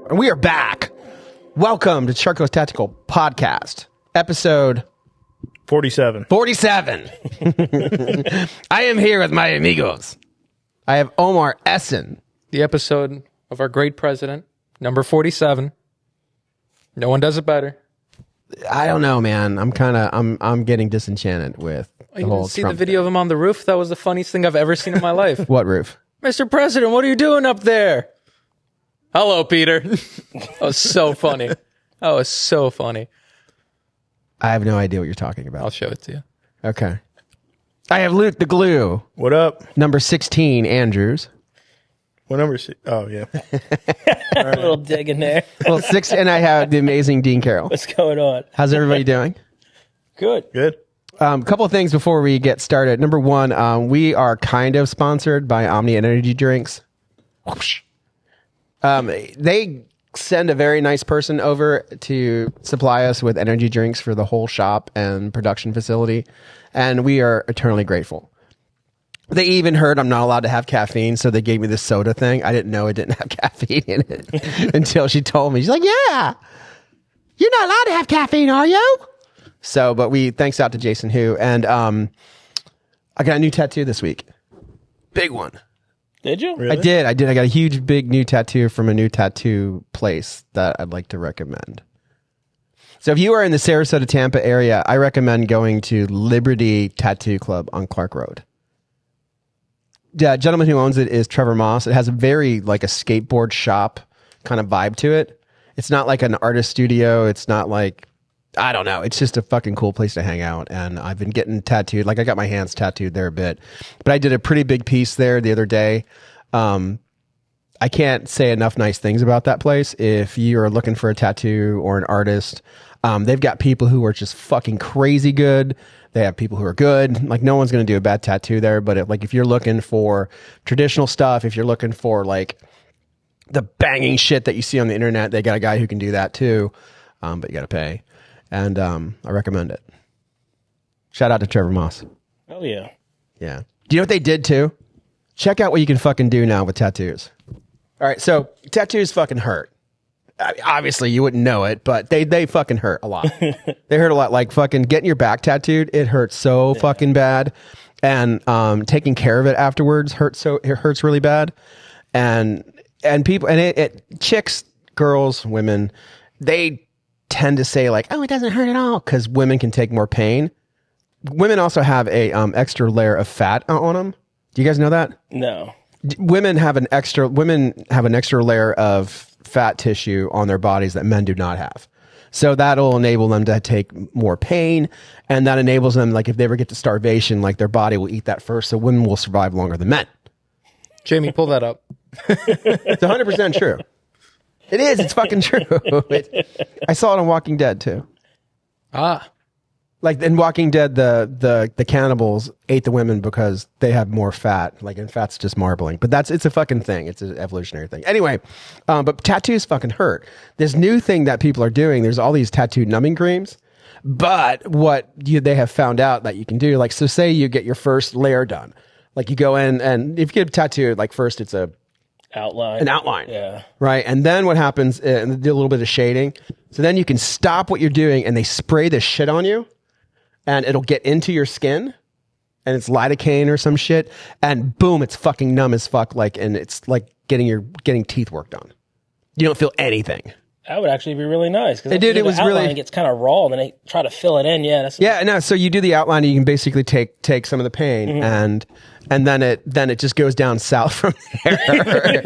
And we are back. Welcome to Charco's Tactical Podcast, episode 47. 47. I am here with my amigos. I have Omar Essen. The episode of our great president, number 47. No one does it better. I don't know, man. I'm getting disenchanted with the You whole didn't see Trump the video of him on the roof? That was the funniest thing I've ever seen in my life. What roof? Mr. President, what are you doing up there? Hello, Peter. That was so funny. That was so funny. I have no idea what you're talking about. I'll show it to you. Okay. I have Luke the Glue. What up? Number 16, Andrews. What number is it? Oh, yeah. A little dig in there. Well, 6, and I have the amazing Dean Carroll. What's going on? How's everybody doing? Good. Good. A couple of things before we get started. Number one, we are kind of sponsored by Omni Energy Drinks. Whoosh. They send a very nice person over to supply us with energy drinks for the whole shop and production facility, and we are eternally grateful. They even heard I'm not allowed to have caffeine, so they gave me this soda thing. I didn't know it didn't have caffeine in it until she told me. She's like, yeah, you're not allowed to have caffeine, are you? So, but thanks out to Jason Hu. And I got a new tattoo this week. Big one. Did you? Really? I did. I got a huge, big new tattoo from a new tattoo place that I'd like to recommend. So if you are in the Sarasota, Tampa area, I recommend going to Liberty Tattoo Club on Clark Road. The gentleman who owns it is Trevor Moss. It has a very like a skateboard shop kind of vibe to it. It's not like an artist studio. It's not like, I don't know. It's just a fucking cool place to hang out. And I've been getting tattooed. Like I got my hands tattooed there a bit, but I did a pretty big piece there the other day. I can't say enough nice things about that place. If you're looking for a tattoo or an artist, they've got people who are just fucking crazy good. They have people who are good. Like no one's going to do a bad tattoo there. But if you're looking for traditional stuff, if you're looking for like the banging shit that you see on the internet, they got a guy who can do that too. But you got to pay. And I recommend it. Shout out to Trevor Moss. Oh, yeah. Yeah. Do you know what they did too? Check out what you can fucking do now with tattoos. All right. So tattoos fucking hurt. Obviously, you wouldn't know it, but they fucking hurt a lot. They hurt a lot. Like fucking getting your back tattooed, it hurts so fucking bad. And taking care of it afterwards it hurts really bad. And people, and chicks, girls, women, they tend to say like, oh, it doesn't hurt at all because women can take more pain. Women also have a extra layer of fat on them. Do you guys know that? No. Women have an extra layer of fat tissue on their bodies that men do not have. So that'll enable them to take more pain, and that enables them, like if they ever get to starvation, like their body will eat that first, so women will survive longer than men. Jamie, pull that up. It's 100% true. It is. It's fucking true. I saw it on Walking Dead too. Ah. Like in Walking Dead, the cannibals ate the women because they have more fat. Like, and fat's just marbling. But it's a fucking thing. It's an evolutionary thing. Anyway, but tattoos fucking hurt. This new thing that people are doing, there's all these tattoo numbing creams. But they have found out that you can do, like, so say you get your first layer done. Like you go in, and if you get a tattoo, like first it's an outline. Yeah. Right. And then what happens, and they do a little bit of shading. So then you can stop what you're doing and they spray this shit on you. And it'll get into your skin, and it's lidocaine or some shit, and boom, it's fucking numb as fuck. Like, and it's like getting teeth work done. You don't feel anything. That would actually be really nice. It did. It was really. It gets kind of raw, and then they try to fill it in. Yeah. No. So you do the outline, and you can basically take some of the pain, and then it just goes down south from there.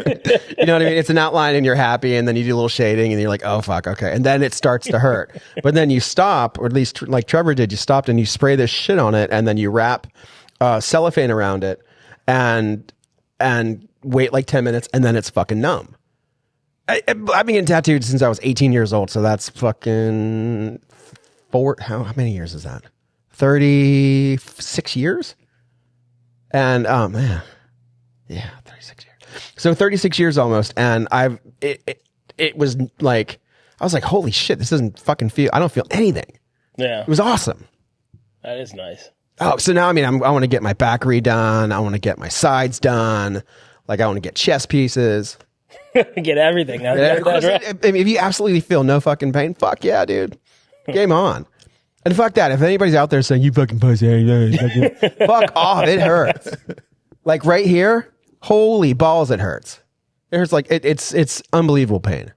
You know what I mean? It's an outline, and you're happy, and then you do a little shading, and you're like, oh fuck, okay, and then it starts to hurt. But then you stop, or at least like Trevor did, you stopped, and you spray this shit on it, and then you wrap cellophane around it, and wait like 10 minutes, and then it's fucking numb. I've been getting tattooed since I was 18 years old, so that's fucking how many years is that? 36 years? And man, yeah, 36 years. So 36 years almost, and it was like, I was like, holy shit, this doesn't fucking feel, I don't feel anything. Yeah. It was awesome. That is nice. Oh, so now, I mean, I want to get my back redone. I want to get my sides done. Like, I want to get chest pieces. Get everything. Now, Yeah, of course, I mean, if you absolutely feel no fucking pain, fuck yeah, dude. Game on. And fuck that. If anybody's out there saying, you fucking pussy, fuck off. It hurts. Like right here, holy balls, it hurts. It hurts like, it's unbelievable pain.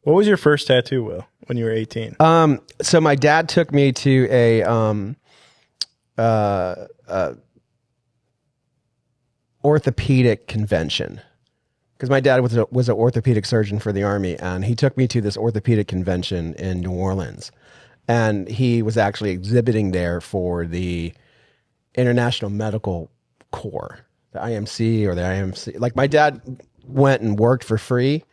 What was your first tattoo, Will, when you were 18? So my dad took me to a orthopedic convention. Because my dad was an orthopedic surgeon for the Army, and he took me to this orthopedic convention in New Orleans. And he was actually exhibiting there for the International Medical Corps, the IMC or the IMC. Like my dad went and worked for free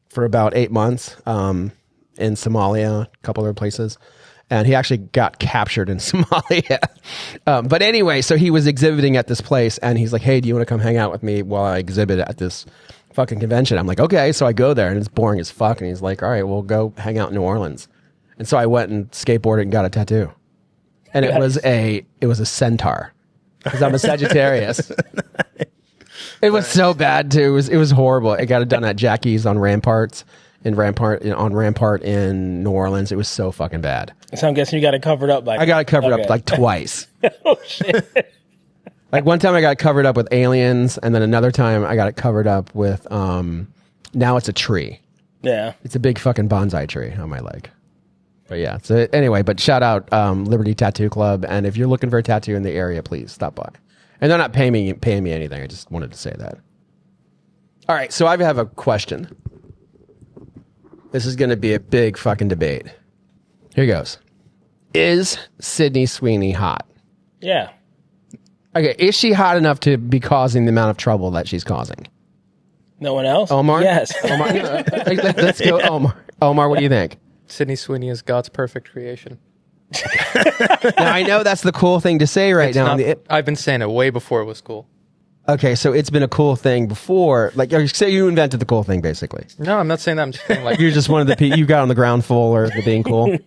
for about 8 months in Somalia, a couple other places. And he actually got captured in Somalia. But anyway, so he was exhibiting at this place, and he's like, hey, do you want to come hang out with me while I exhibit at this fucking convention? I'm like, okay. So I go there, and it's boring as fuck. And he's like, all right, we'll go hang out in New Orleans. And so I went and skateboarded and got a tattoo. And it was a centaur, because I'm a Sagittarius. It was so bad too. It was horrible. I got it done at Jackie's on Rampart in New Orleans. It was so fucking bad. So I'm guessing you got it covered up. I got it covered up like twice. Oh shit! Like one time I got it covered up with aliens, and then another time I got it covered up with now it's a tree. Yeah, it's a big fucking bonsai tree on my leg. But yeah. So anyway, but shout out Liberty Tattoo Club, and if you're looking for a tattoo in the area, please stop by. And they're not paying me anything. I just wanted to say that. All right, so I have a question. This is going to be a big fucking debate. Here goes. Is Sydney Sweeney hot? yeah. Okay, is she hot enough to be causing the amount of trouble that she's causing? No one else? Omar? Yes. Omar, let's go, Omar. Omar, what do you think? Sydney Sweeney is God's perfect creation. Now, I know that's the cool thing to say right now. I've been saying it way before it was cool. Okay, so it's been a cool thing before. Like, say you invented the cool thing, basically. No, I'm not saying that. I'm just saying like You're just one of the people you got on the ground floor for being cool.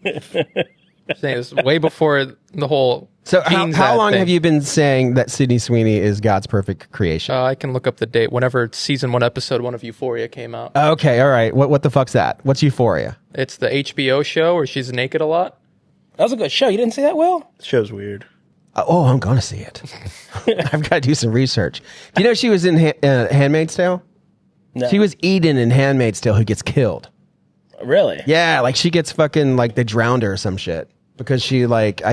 saying it was way before the whole. So how long have you been saying that Sydney Sweeney is God's perfect creation? I can look up the date. Whenever season 1, episode 1 of Euphoria came out. Okay, all right. What the fuck's that? What's Euphoria? It's the HBO show where she's naked a lot. That was a good show. You didn't see that, Will? This show's weird. I'm going to see it. I've got to do some research. Do you know she was in Handmaid's Tale? No. She was Eden in Handmaid's Tale who gets killed. Really? Yeah, like she gets fucking, like they drowned her or some shit. Because she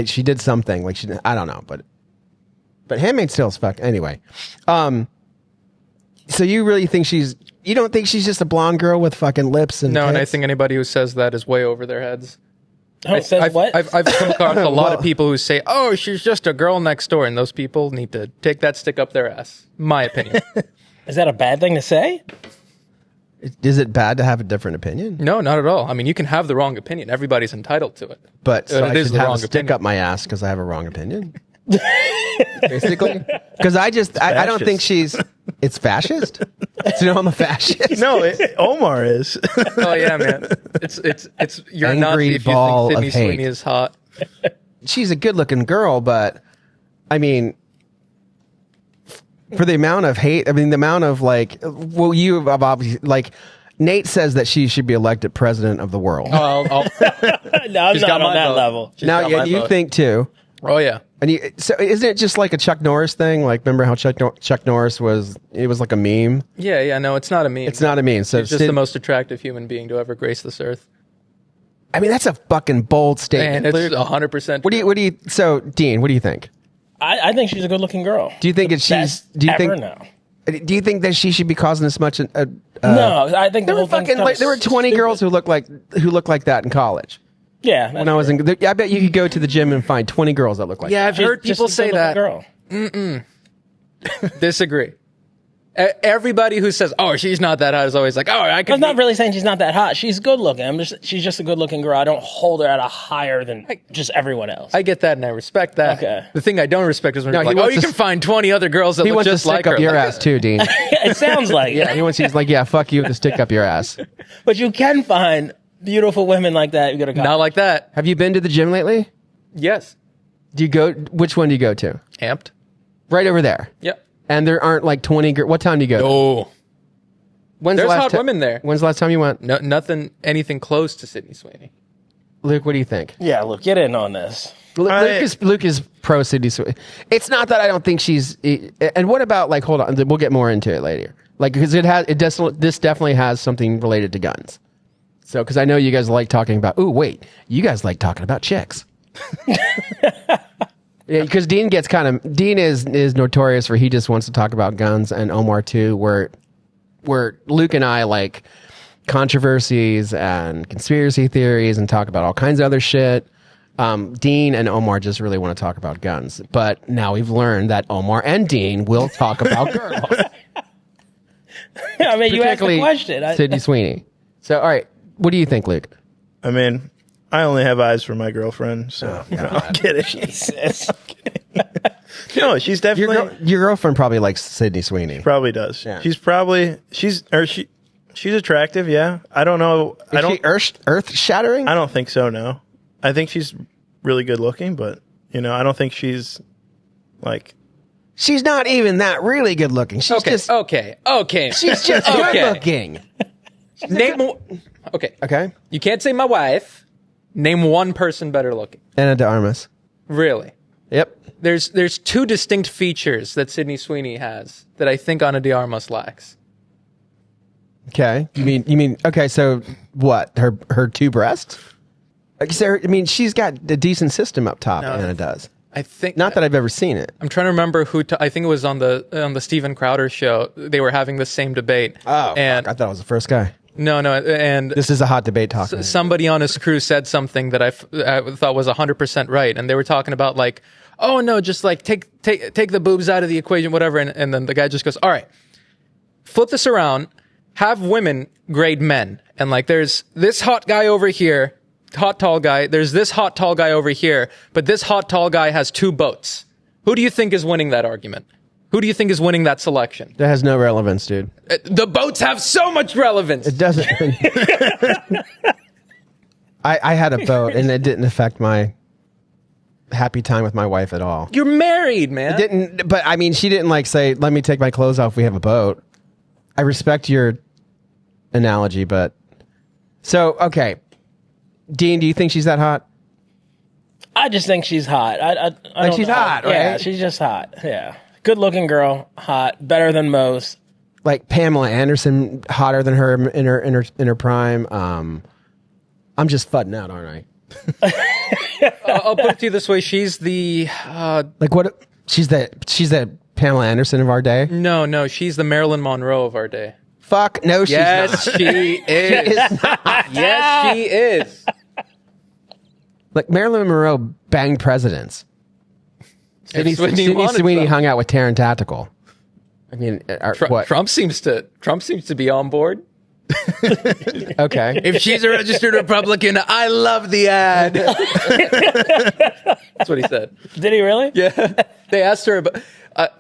she did something. Like I don't know, but Handmaid's Tale is fuck. Anyway. So you really think you don't think she's just a blonde girl with fucking lips and No, tits? and I think anybody who says that is way over their heads. What? I've come across a lot of people who say, "Oh, she's just a girl next door," and those people need to take that stick up their ass. My opinion. Is that a bad thing to say? Is it bad to have a different opinion? No, not at all. I mean, you can have the wrong opinion. Everybody's entitled to it. But so it I is should the have wrong a stick opinion. up my ass because I have a wrong opinion? Basically? Because I don't think it's fascist? So I'm a fascist? No, Omar is. Oh yeah, man. It's you're Angry Nazi if you ball think of Sydney hate. Sweeney is hot. She's a good looking girl, but I mean, for the amount of hate, I mean, the amount of you have obviously, Nate says that she should be elected president of the world. Oh, No, I'm She's not got on my that vote. level. Now, you vote. think too. Oh yeah. And so isn't it just like a Chuck Norris thing? Like, remember how Chuck Norris was like a meme? Yeah. No, it's not a meme. It's not a meme. So He's just the most attractive human being to ever grace this earth. I mean, that's a fucking bold statement. And it's 100%. So Dean, what do you think? I think she's a good-looking girl. Do you think do you think that she should be causing this much? No, I think there were 20 girls who looked like that in college. Yeah, When I was I bet you could go to the gym and find 20 girls that look like Yeah, that. I've heard people say that. Girl. Disagree. Everybody who says, "Oh, she's not that hot," is always like, "Oh, I can." I'm not really saying she's not that hot. She's good-looking. She's just a good-looking girl. I don't hold her at a higher than just everyone else. I get that and I respect that. Okay. The thing I don't respect is when No, you're he like, "Oh, wants you to can find 20 other girls that He look wants to just stick like up her." your Like, ass too, Dean. It sounds like it. Yeah, he's like, yeah, fuck you to stick up your ass. But you can find beautiful women like that. You go to college. Not like that. Have you been to the gym lately? Yes. Which one do you go to? Amped. Right over there. Yep. And there aren't like 20 what time do you go? Oh. There's hot women there. When's the last time you went? No, anything close to Sydney Sweeney. Luke, what do you think? Yeah, look, get in on this. Luke is pro Sydney Sweeney. It's not that I don't think she's. And what about like? Hold on, we'll get more into it later. Like because this definitely has something related to guns. So because I know you guys like talking about. Ooh, wait, you guys like talking about chicks. Yeah, because Dean is notorious for he just wants to talk about guns, and Omar too, where Luke and I like controversies and conspiracy theories and talk about all kinds of other shit. Dean and Omar just really want to talk about guns. But now we've learned that Omar and Dean will talk about girls. I mean, you asked the question. Sydney Sweeney. So, all right. What do you think, Luke? I mean, I only have eyes for my girlfriend, so I'm kidding. Jesus. No, she's definitely... Your girlfriend probably likes Sydney Sweeney. Probably does. Yeah. She's attractive, yeah. I don't know. Is she earth-shattering? I don't think so, no. I think she's really good looking, but, I don't think she's, like... She's not even that really good looking. She's just... Okay. She's just good looking. Okay. You can't say my wife. Name one person better looking. Ana de Armas. Really? Yep. There's two distinct features that Sydney Sweeney has that I think Ana de Armas lacks. Okay. You mean okay, so what? Her two breasts? She's got a decent system up top, Anna does. I think not that I've ever seen it. I'm trying to remember who. I think it was on the Steven Crowder show. They were having the same debate. Oh, and I thought it was the first guy. No, and this is a hot debate talk. Somebody on his crew said something that I thought was 100% right, and they were talking about like, oh no, just like take the boobs out of the equation, whatever. And then the guy just goes, all right, flip this around, have women grade men, and like there's this hot guy over here. Hot tall guy. There's this hot tall guy over here, but this hot tall guy has two boats. Who do you think is winning that argument? Who do you think is winning that selection? That has no relevance, dude. The boats have so much relevance. It doesn't. I had a boat, and it didn't affect my happy time with my wife at all. You're married, man. It didn't. But I mean, she didn't like say, "Let me take my clothes off. We have a boat." I respect your analogy, but so okay. Dean, do you think she's that hot? I just think she's hot. I like she's hot, right? Yeah, she's just hot. Yeah, good looking girl, hot, better than most. Like Pamela Anderson, hotter than her in her prime. I'm just fudding out, aren't I? I'll put it to you this way: she's the like what? She's the Pamela Anderson of our day. No, she's the Marilyn Monroe of our day. Fuck no, she's not. Yes, she is. She is not. Yes, she is. Like Marilyn Monroe banged presidents. Sydney Sweeney Sweeney hung out with Taran Tactical. I mean, what? Trump seems to be on board. Okay. If she's a registered Republican, I love the ad. That's what he said. Did he really? Yeah. They asked her, but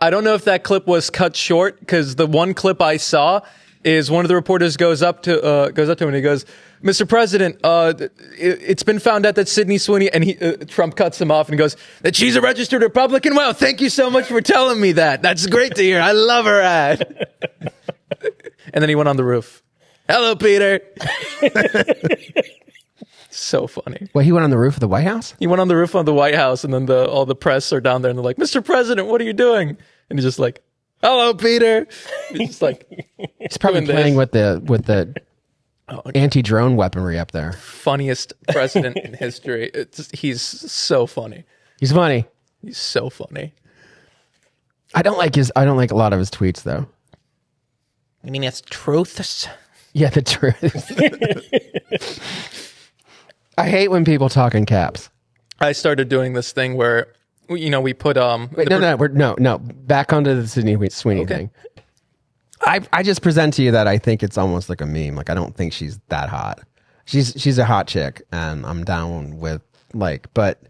I don't know if that clip was cut short because the one clip I saw is one of the reporters goes up to him and he goes, "Mr. President, it's been found out that Sydney Sweeney," and Trump cuts him off and goes, "that she's a registered Republican. Wow, thank you so much for telling me that. That's great to hear. I love her ad." And then he went on the roof. "Hello, Peter." So funny. Well, he went on the roof of the White House? He went on the roof of the White House, and then all the press are down there, and they're like, "Mr. President, what are you doing?" And he's just like, "Hello, Peter." He's just like, he's probably playing with the anti-drone weaponry up there. Funniest president in history. He's so funny. He's funny. He's so funny. I don't like a lot of his tweets though. You mean it's truths? Yeah, the truth. I hate when people talk in caps. I started doing this thing where, we put Wait, no. Back onto the Sydney Sweeney thing. I just present to you that I think it's almost like a meme. Like I don't think she's that hot. She's a hot chick, and I'm down with but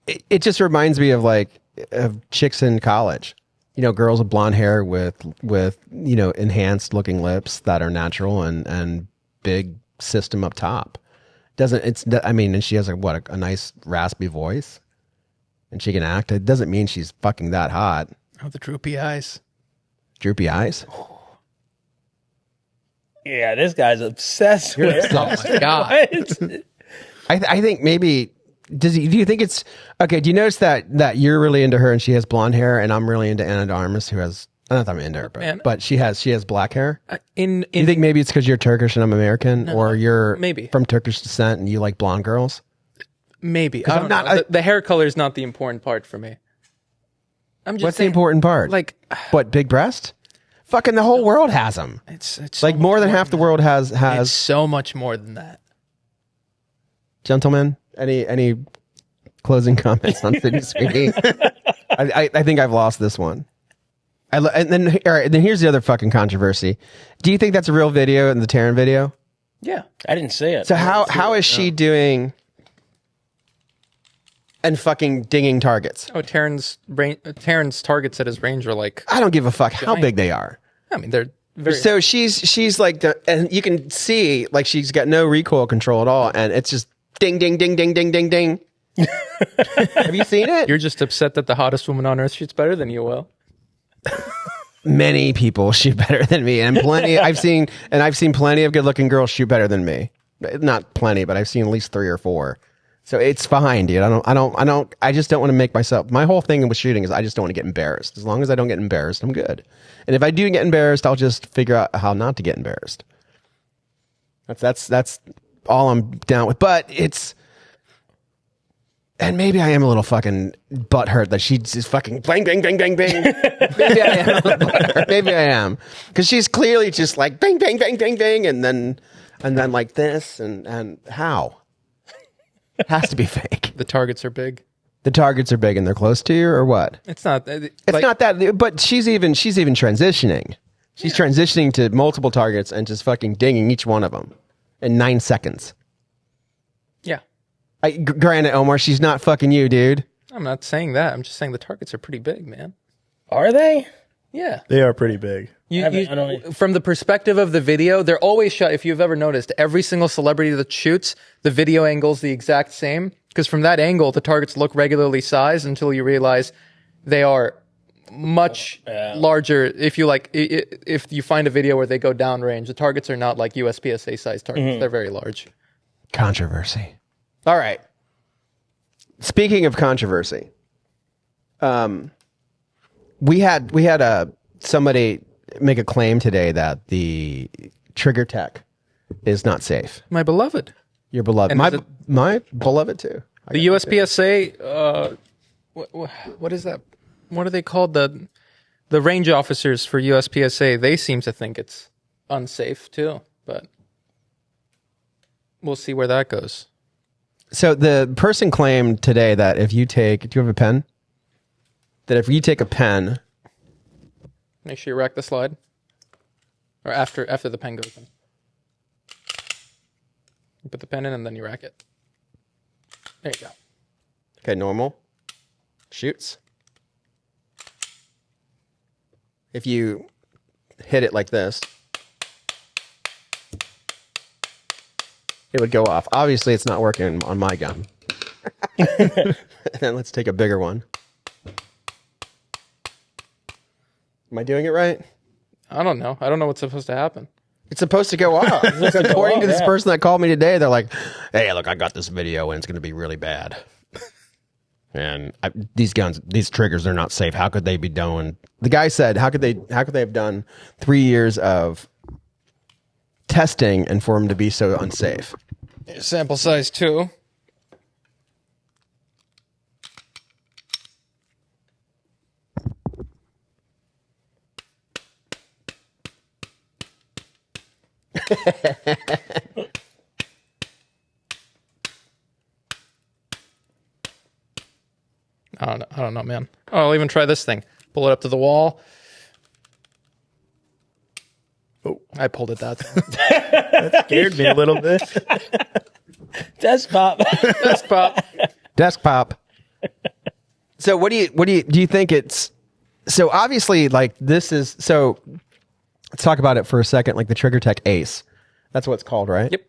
it just reminds me of chicks in college. Girls with blonde hair with enhanced looking lips that are natural and big system up top. And she has a nice raspy voice, and she can act. It doesn't mean she's fucking that hot. Oh, the droopy eyes. Droopy eyes? Yeah, this guy's obsessed with it. Oh my god! I think maybe do you think it's okay? Do you notice that you're really into her and she has blonde hair, and I'm really into Anna de Armas, who has not that I'm into her, but she has black hair. Do you think maybe it's because you're Turkish and I'm American, or you're maybe from Turkish descent and you like blonde girls? Maybe I don't know. The hair color is not the important part for me. I'm just What's saying, the important part? Like, what, big breast? Fucking the whole world has them. It's like so more than half the world has. It's so much more than that. Gentlemen, any closing comments on Sydney Sweeney? I think I've lost this one. And then here's the other fucking controversy. Do you think that's a real video in the Taryn video? Yeah, I didn't see it. So how is she doing and fucking dinging targets? Oh, Taryn's targets at his range are like, I don't give a fuck how big they are. I mean, they're very. So she's like, and you can see like she's got no recoil control at all, and it's just ding, ding, ding, ding, ding, ding, ding. Have you seen it? You're just upset that the hottest woman on earth shoots better than you, Will. Many people shoot better than me, and I've seen plenty of good-looking girls shoot better than me. Not plenty, but I've seen at least 3 or 4. So it's fine, dude. I just don't want to make myself. My whole thing with shooting is I just don't want to get embarrassed. As long as I don't get embarrassed, I'm good. And if I do get embarrassed, I'll just figure out how not to get embarrassed. That's all I'm down with. But it's, and maybe I am a little fucking butthurt that she's just fucking bang, bang, bang, bang, bang. Maybe I am a little butthurt. Maybe I am, because she's clearly just like bang, bang, bang, bang, bang, and then like this and how. It has to be fake. The targets are big. The targets are big and they're close to you, or what? It's not. It's not that. But she's even transitioning. She's transitioning to multiple targets and just fucking dinging each one of them in 9 seconds. Yeah. Granted, Omar, she's not fucking you, dude. I'm not saying that. I'm just saying the targets are pretty big, man. Are they? Yeah. They are pretty big. From the perspective of the video, they're always shot. If you've ever noticed, every single celebrity that shoots, the video angle's the exact same. Because from that angle, the targets look regularly sized until you realize they are much larger. If you find a video where they go downrange, the targets are not like USPSA sized targets. Mm-hmm. They're very large. Controversy. All right. Speaking of controversy, we had somebody make a claim today that the TriggerTech is not safe. My beloved. Your beloved. My beloved too. The USPSA, what is that? What are they called? The range officers for USPSA, they seem to think it's unsafe too, but we'll see where that goes. So the person claimed today that if you take, do you have a pen? That if you take a pen, make sure you rack the slide, or after the pen goes in. You put the pen in and then you rack it. There you go. Okay, normal. Shoots. If you hit it like this, it would go off. Obviously, it's not working on my gun. And then let's take a bigger one. Am I doing it right? I don't know. I don't know what's supposed to happen. It's supposed to go off. According to this person that called me today, they're like, "Hey, look, I got this video and it's going to be really bad." And these triggers, they're not safe. How could they be doing? The guy said, "How could they have done 3 years of testing and for them to be so unsafe?" Sample size 2. I don't know, man. Oh, I'll even try this thing. Pull it up to the wall. Oh, I pulled it that time. That scared me a little bit. Desktop. So do you think it's, so obviously like this is, so let's talk about it for a second. Like the TriggerTech Ace, that's what it's called, right? Yep.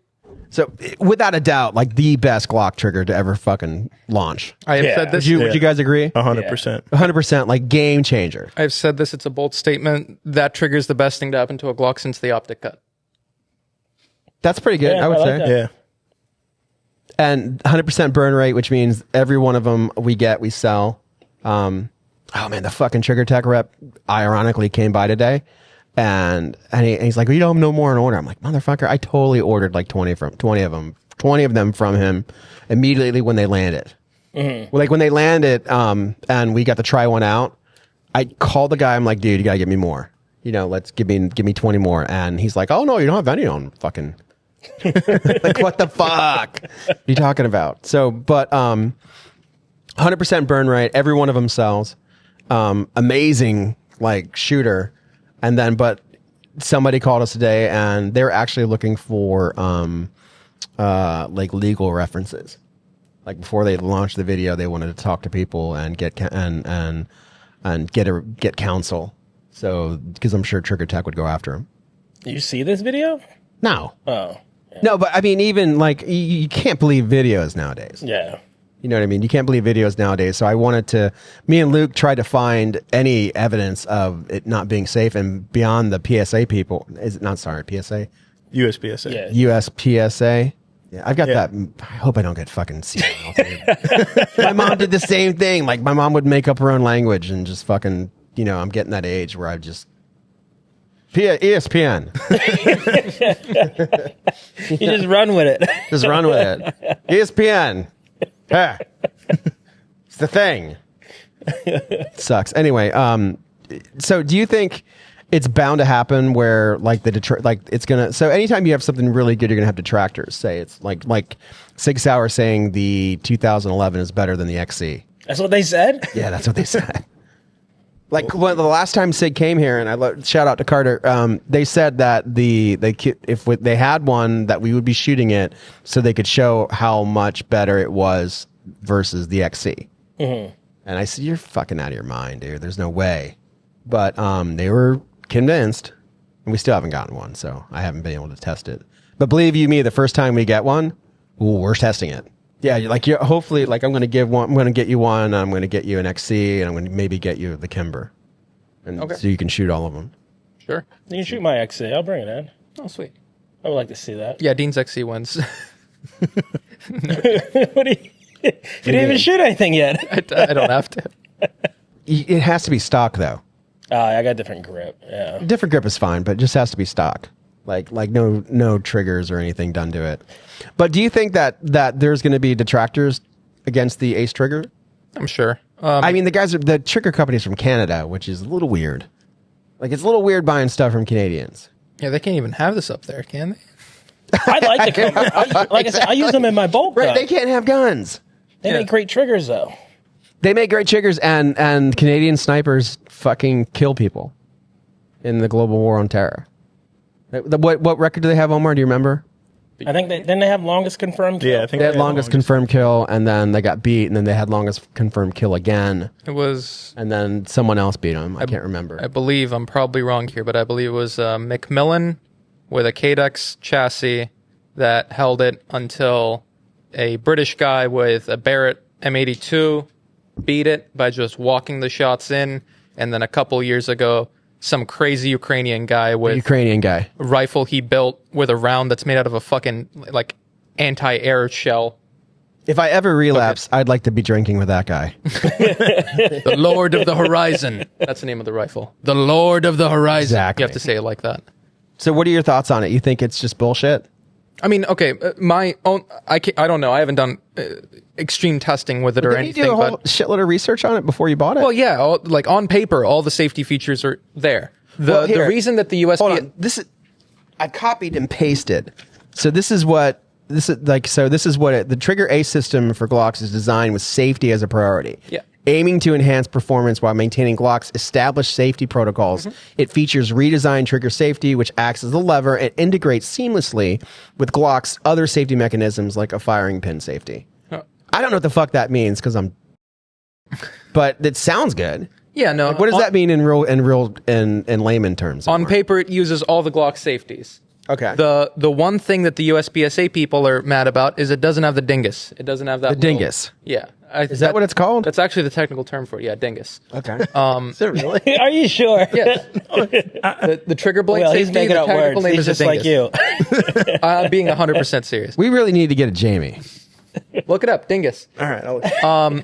So without a doubt, like the best Glock trigger to ever fucking launch. I have said this. Would you guys agree? 100%. 100%, like game changer. I've said this. It's a bold statement. That trigger's the best thing to happen to a Glock since the optic cut. That's pretty good, Yeah, I would I like say. that. Yeah. And 100% burn rate, which means every one of them we sell. Oh man, the fucking TriggerTech rep ironically came by today, and he's like, well, you don't have no more in order. I'm like, motherfucker, I totally ordered like 20 of them from him immediately when they landed. Well, like when they landed, and we got to try one out, I called the guy. I'm like, dude, you gotta get me more. Let's give me 20 more. And he's like, oh no, you don't have any on fucking. Like, what the fuck are you talking about? So, but 100% burn rate. Every one of them sells. Amazing, like, shooter. And then, but somebody called us today, and they're actually looking for like legal references. Like before they launched the video, they wanted to talk to people and get get counsel. So, because I'm sure TriggerTech would go after them. You see this video? No. Oh. No, but I mean, even like you can't believe videos nowadays. Yeah. You know what I mean? You can't believe videos nowadays. So I wanted to, me and Luke tried to find any evidence of it not being safe, and beyond the PSA people, is it not, sorry, PSA? USPSA. Yeah. USPSA. Yeah, I've got Yeah. that. I hope I don't get fucking CML. My mom did the same thing. Like, my mom would make up her own language and just fucking, I'm getting that age where I just, ESPN. You just run with it. Just run with it. ESPN. Yeah. It's the thing. Sucks. Anyway, so do you think it's bound to happen where like it's gonna, so anytime you have something really good, you're gonna have detractors say it's like Sig Sauer saying the 2011 is better than the XC. That's what they said? Yeah, that's what they said. Like, the last time Sig came here, and shout out to Carter, they said that if they had one, that we would be shooting it so they could show how much better it was versus the XC. Mm-hmm. And I said, you're fucking out of your mind, dude. There's no way. But they were convinced, and we still haven't gotten one, so I haven't been able to test it. But believe you me, the first time we get one, we're testing it. Yeah, hopefully, like, I'm going to get you one, I'm going to get you an XC, and I'm going to maybe get you the Kimber. And Okay. so you can shoot all of them. Sure. You can shoot my XC. I'll bring it in. Oh, sweet. I would like to see that. Yeah, Dean's XC wins. What do you didn't even shoot anything yet. I don't have to. It has to be stock, though. I got different grip. Yeah. Different grip is fine, but it just has to be stock. Like no triggers or anything done to it. But do you think that there's going to be detractors against the Ace trigger? I'm sure. I mean, the trigger company's from Canada, which is a little weird. Like, it's a little weird buying stuff from Canadians. Yeah, they can't even have this up there, can they? I like the Kimber. Like I said, I use them in my bolt gun. Right, they can't have guns. They make great triggers, though. They make great triggers, and Canadian snipers fucking kill people in the global war on terror. What record do they have, Omar? Do you remember? I think then they have longest confirmed kill. Yeah, I think They had longest confirmed kill, and then they got beat, and then they had longest confirmed kill again, It was, and then someone else beat them. I can't remember. I believe, I'm probably wrong here, but I believe it was McMillan with a Cadex chassis that held it until a British guy with a Barrett M82 beat it by just walking the shots in, and then a couple years ago, some crazy Ukrainian guy with Ukrainian guy. a rifle he built with a round that's made out of a fucking like anti-air shell. If I ever relapse, I'd like to be drinking with that guy. The Lord of the Horizon. That's the name of the rifle. The Lord of the Horizon. Exactly. You have to say it like that. So what are your thoughts on it? You think it's just bullshit? I mean, okay, my own. I don't know. I haven't done extreme testing with it or Didn't anything. you do a whole But shitload of research on it before you bought it? well, yeah, like on paper, all the safety features are there. Well, The here. reason that the USB Hold on. I copied and pasted. So this is what the Trigger Ace system for Glocks is designed with safety as a priority. Yeah. Aiming to enhance performance while maintaining Glock's established safety protocols. Mm-hmm. It features redesigned trigger safety, which acts as a lever and integrates seamlessly with Glock's other safety mechanisms like a firing pin safety. I don't know what the fuck that means but it sounds good. Yeah, no. Like, what does that mean in layman terms? On paper, it uses all the Glock safeties. Okay. The one thing that the USPSA people are mad about is it doesn't have the dingus. It doesn't have that. The dingus. Yeah. Is that what it's called? That's actually the technical term for it. Yeah, dingus. Okay. Is it really? Are you sure? Yes. The trigger blade Well, safety, he's making the up technical words. name He's is just a like dingus. you. I'm being 100% serious. We really need to get a Jamie. Look it up, dingus. All right. I'll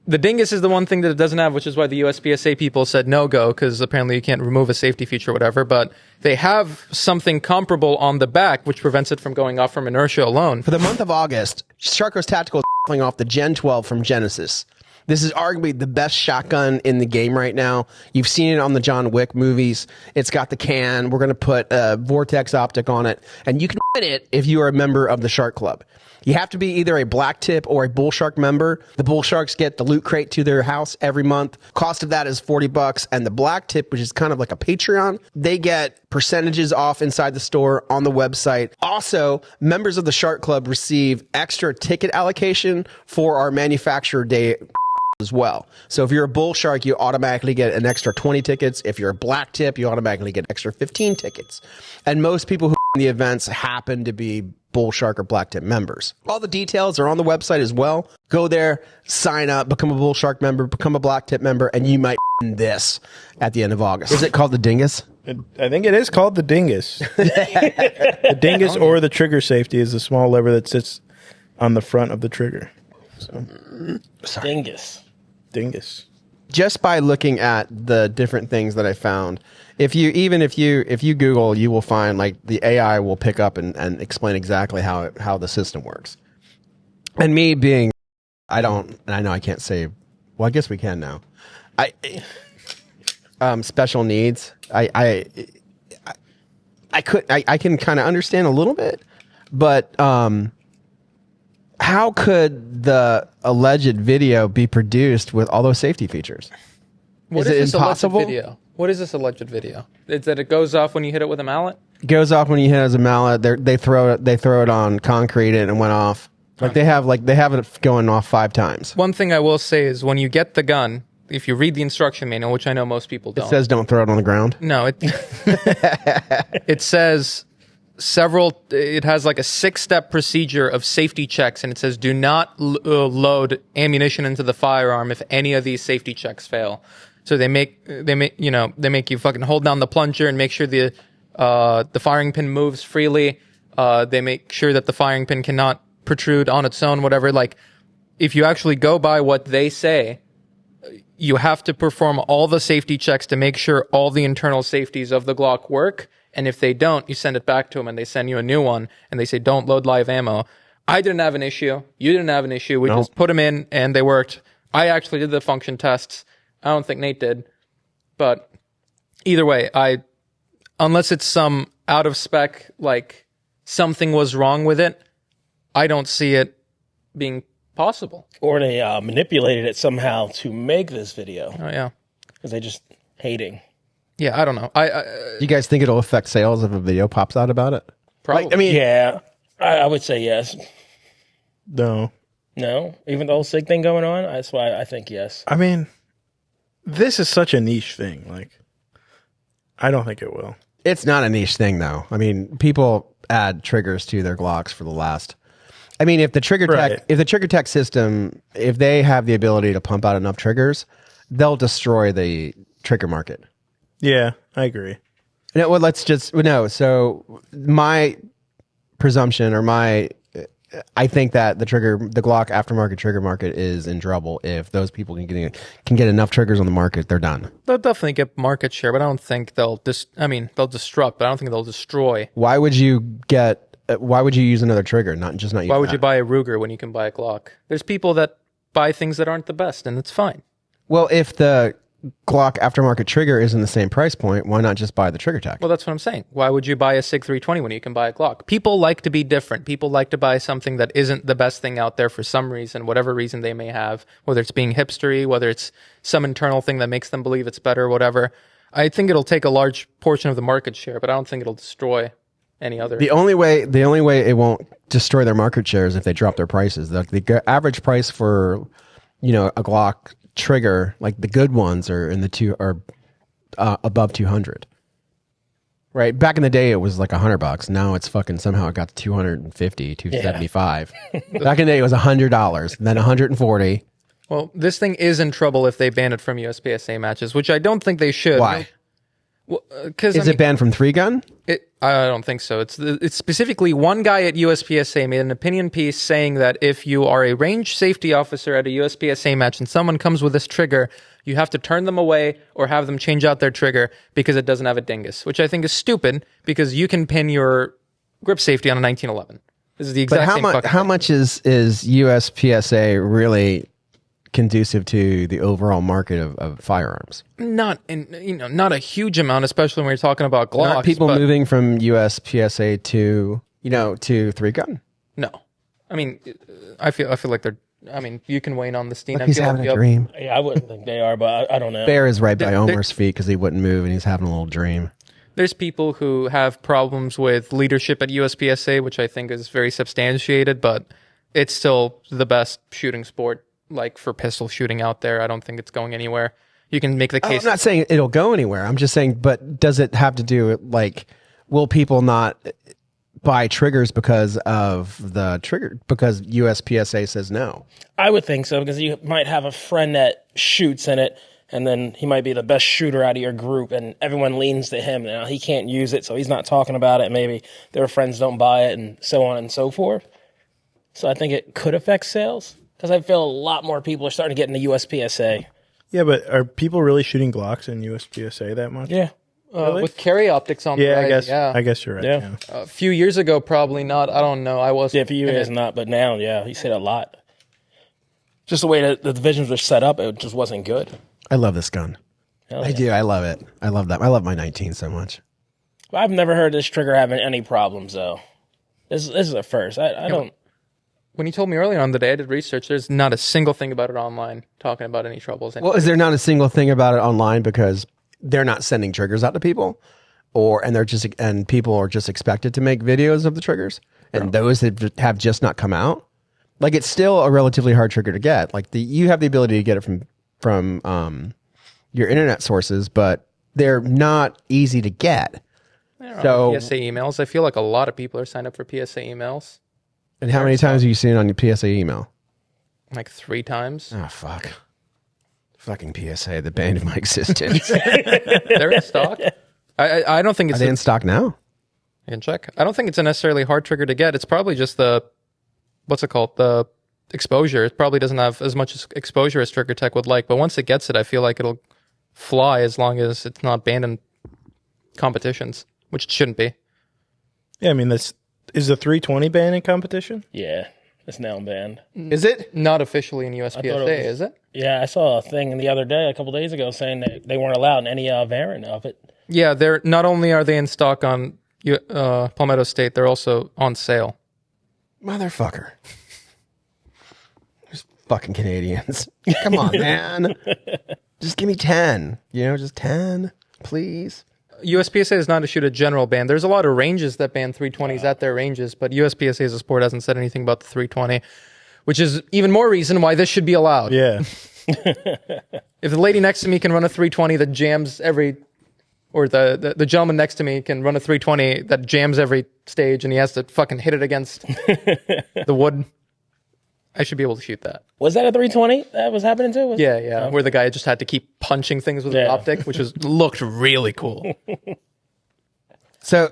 The dingus is the one thing that it doesn't have, which is why the USPSA people said no go, because apparently you can't remove a safety feature or whatever. But they have something comparable on the back, which prevents it from going off from inertia alone. For the month of August, Sharko's Tactical is pulling off the Gen 12 from Genesis. This is arguably the best shotgun in the game right now. You've seen it on the John Wick movies. It's got the can. We're going to put a Vortex optic on it. And you can win it if you are a member of the Shark Club. You have to be either a Black Tip or a Bull Shark member. The Bull Sharks get the loot crate to their house every month. Cost of that is $40. And the Black Tip, which is kind of like a Patreon, they get percentages off inside the store on the website. Also, members of the Shark Club receive extra ticket allocation for our manufacturer day as well. So if you're a Bull Shark, you automatically get an extra 20 tickets. If you're a Black Tip, you automatically get extra 15 tickets. And most people who in the events happen to be Bull Shark or Black Tip members. All the details are on the website as well. Go there, sign up, become a Bull Shark member, become a Black Tip member, and you might win this at the end of August. Is it called the Dingus? I think it is called the dingus. The dingus or the trigger safety is the small lever that sits on the front of the trigger. So, Dingus. dingus. Just by looking at the different things that I found, if you Google, you will find like the AI will pick up and explain exactly how the system works. And me being, I know I can't say, well, I guess we can now. Special needs. I can kind of understand a little bit, but how could the alleged video be produced with all those safety featers? What is it this impossible? alleged video? What is this alleged video? It's that it goes off when you hit it with a mallet? Goes off when you hit it as a mallet. They throw it on concrete and it went off. Like they have it going off 5 times. One thing I will say is when you get the gun, if you read the instruction manual, which I know most people don't. It says don't throw it on the ground. No, it says it has like a 6-step procedure of safety checks, and it says do not load ammunition into the firearm if any of these safety checks fail. So they make you fucking hold down the plunger and make sure the firing pin moves freely. They make sure that the firing pin cannot protrude on its own, whatever. Like, if you actually go by what they say, you have to perform all the safety checks to make sure all the internal safeties of the Glock work. And if they don't, you send it back to them and they send you a new one and they say, don't load live ammo. I didn't have an issue. You didn't have an issue. We just put them in and they worked. I actually did the function tests. I don't think Nate did. But either way, unless it's some out of spec, like something was wrong with it, I don't see it being possible. Or they manipulated it somehow to make this video. Oh, yeah. Because they just hating. Yeah, I don't know. Do you guys think it'll affect sales if a video pops out about it? Probably. Like, I mean, Yeah, I would say yes. No. No? Even the whole SIG thing going on? That's why I think yes. I mean, this is such a niche thing. Like, I don't think it will. it's not a niche thing though. I mean, people add triggers to their Glocks for the last. I mean, if the TriggerTech system, if they have the ability to pump out enough triggers, they'll destroy the trigger market. Yeah, I agree. No, well, so my presumption or I think that the Glock aftermarket trigger market is in trouble if those people can get enough triggers on the market. They're done. They'll definitely get market share, but I don't think they'll they'll disrupt, but I don't think they'll destroy. Why would you use another trigger? Why would you buy a Ruger when you can buy a Glock? There's people that buy things that aren't the best, and it's fine. Well, if the Glock aftermarket trigger is in the same price point, why not just buy the TriggerTech? Well, that's what I'm saying. Why would you buy a Sig 320 when you can buy a Glock? People like to be different. People like to buy something that isn't the best thing out there for some reason, whatever reason they may have, whether it's being hipstery, whether it's some internal thing that makes them believe it's better, whatever. I think it'll take a large portion of the market share, but I don't think it'll destroy any other. The only way it won't destroy their market share is if they drop their prices. The average price for, a Glock trigger, like the good ones, are above 200. Right? Back in the day, it was like $100. Now it's fucking somehow it got to 250, 275. Back in the day, it was $100, then 140, Well, this thing is in trouble if they ban it from USPSA matches, which I don't think they should. Why? Well, because Is it banned from 3-gun? I don't think so. It's specifically one guy at USPSA made an opinion piece saying that if you are a range safety officer at a USPSA match and someone comes with this trigger, you have to turn them away or have them change out their trigger because it doesn't have a dingus, which I think is stupid because you can pin your grip safety on a 1911. This is the exact same fucking how thing. much is USPSA really conducive to the overall market of firearms? Not a huge amount, especially when we're talking about Glocks. Aren't people but moving from USPSA to 3-gun? No, I mean, I feel like they're. I mean, you can weigh in on the Steen. He's having a dream. Yeah, I wouldn't think they are, but I don't know. Bear is right by Omar's feet because he wouldn't move, and he's having a little dream. There's people who have problems with leadership at USPSA, which I think is very substantiated, but it's still the best shooting sport, like for pistol shooting out there. I don't think it's going anywhere. You can make the case. I'm not saying it'll go anywhere. I'm just saying, but does it have to do with, like, will people not buy triggers because of the trigger, because USPSA says no? I would think so, because you might have a friend that shoots in it, and then he might be the best shooter out of your group, and everyone leans to him. Now, he can't use it, so he's not talking about it. Maybe their friends don't buy it, and so on and so forth. So I think it could affect sales, because I feel a lot more people are starting to get into USPSA. Yeah, but are people really shooting Glocks in USPSA that much? Yeah. Really? With carry optics on the Yeah, rise, I guess you're right. Yeah. Yeah. A few years ago, probably not. I don't know. I was Yeah, for you guys not, but now, yeah, he said a lot. Just the way that the divisions were set up, it just wasn't good. I love this gun. Hell I yeah. do. I love it. I love that. I love my 19 so much. I've never heard this trigger having any problems, though. This is a first. I don't. When you told me earlier on the day I did research, there's not a single thing about it online talking about any troubles. Well, is there not a single thing about it online because they're not sending triggers out to people, and people are just expected to make videos of the triggers, and those that have just not come out? Like, it's still a relatively hard trigger to get. Like, you have the ability to get it from your internet sources, but they're not easy to get. So, PSA emails. I feel like a lot of people are signed up for PSA emails. and how many times have you seen it on your PSA email? Like 3 times. Oh, fuck. Fucking PSA, the bane of my existence. They're in stock. I don't think Are it's they in stock now? I can check. I don't think it's a necessarily hard trigger to get. It's probably just the exposure. It probably doesn't have as much exposure as TriggerTech would like, but once it gets it, I feel like it'll fly as long as it's not banned in competitions, which it shouldn't be. Yeah, I mean, is the 320 banned in competition? Yeah, it's now banned. Is it? Not officially in USPSA, was- is it? Yeah, I saw a thing the other day, a couple days ago, saying that they weren't allowed in any variant of it. Yeah, they're not only are they in stock on Palmetto State, they're also on sale. Motherfucker. Just fucking Canadians. Come on, man. Just give me 10. Just 10, please. USPSA is not issued a general ban. There's a lot of ranges that ban 320s at their ranges, but USPSA as a sport hasn't said anything about the 320, which is even more reason why this should be allowed. Yeah. If the lady next to me can run a 320 that jams or the gentleman next to me can run a 320 that jams every stage and he has to fucking hit it against the wood, I should be able to shoot that. Was that a 320 that was happening too? Yeah. Where the guy just had to keep punching things with an Yeah. optic, which looked really cool. So,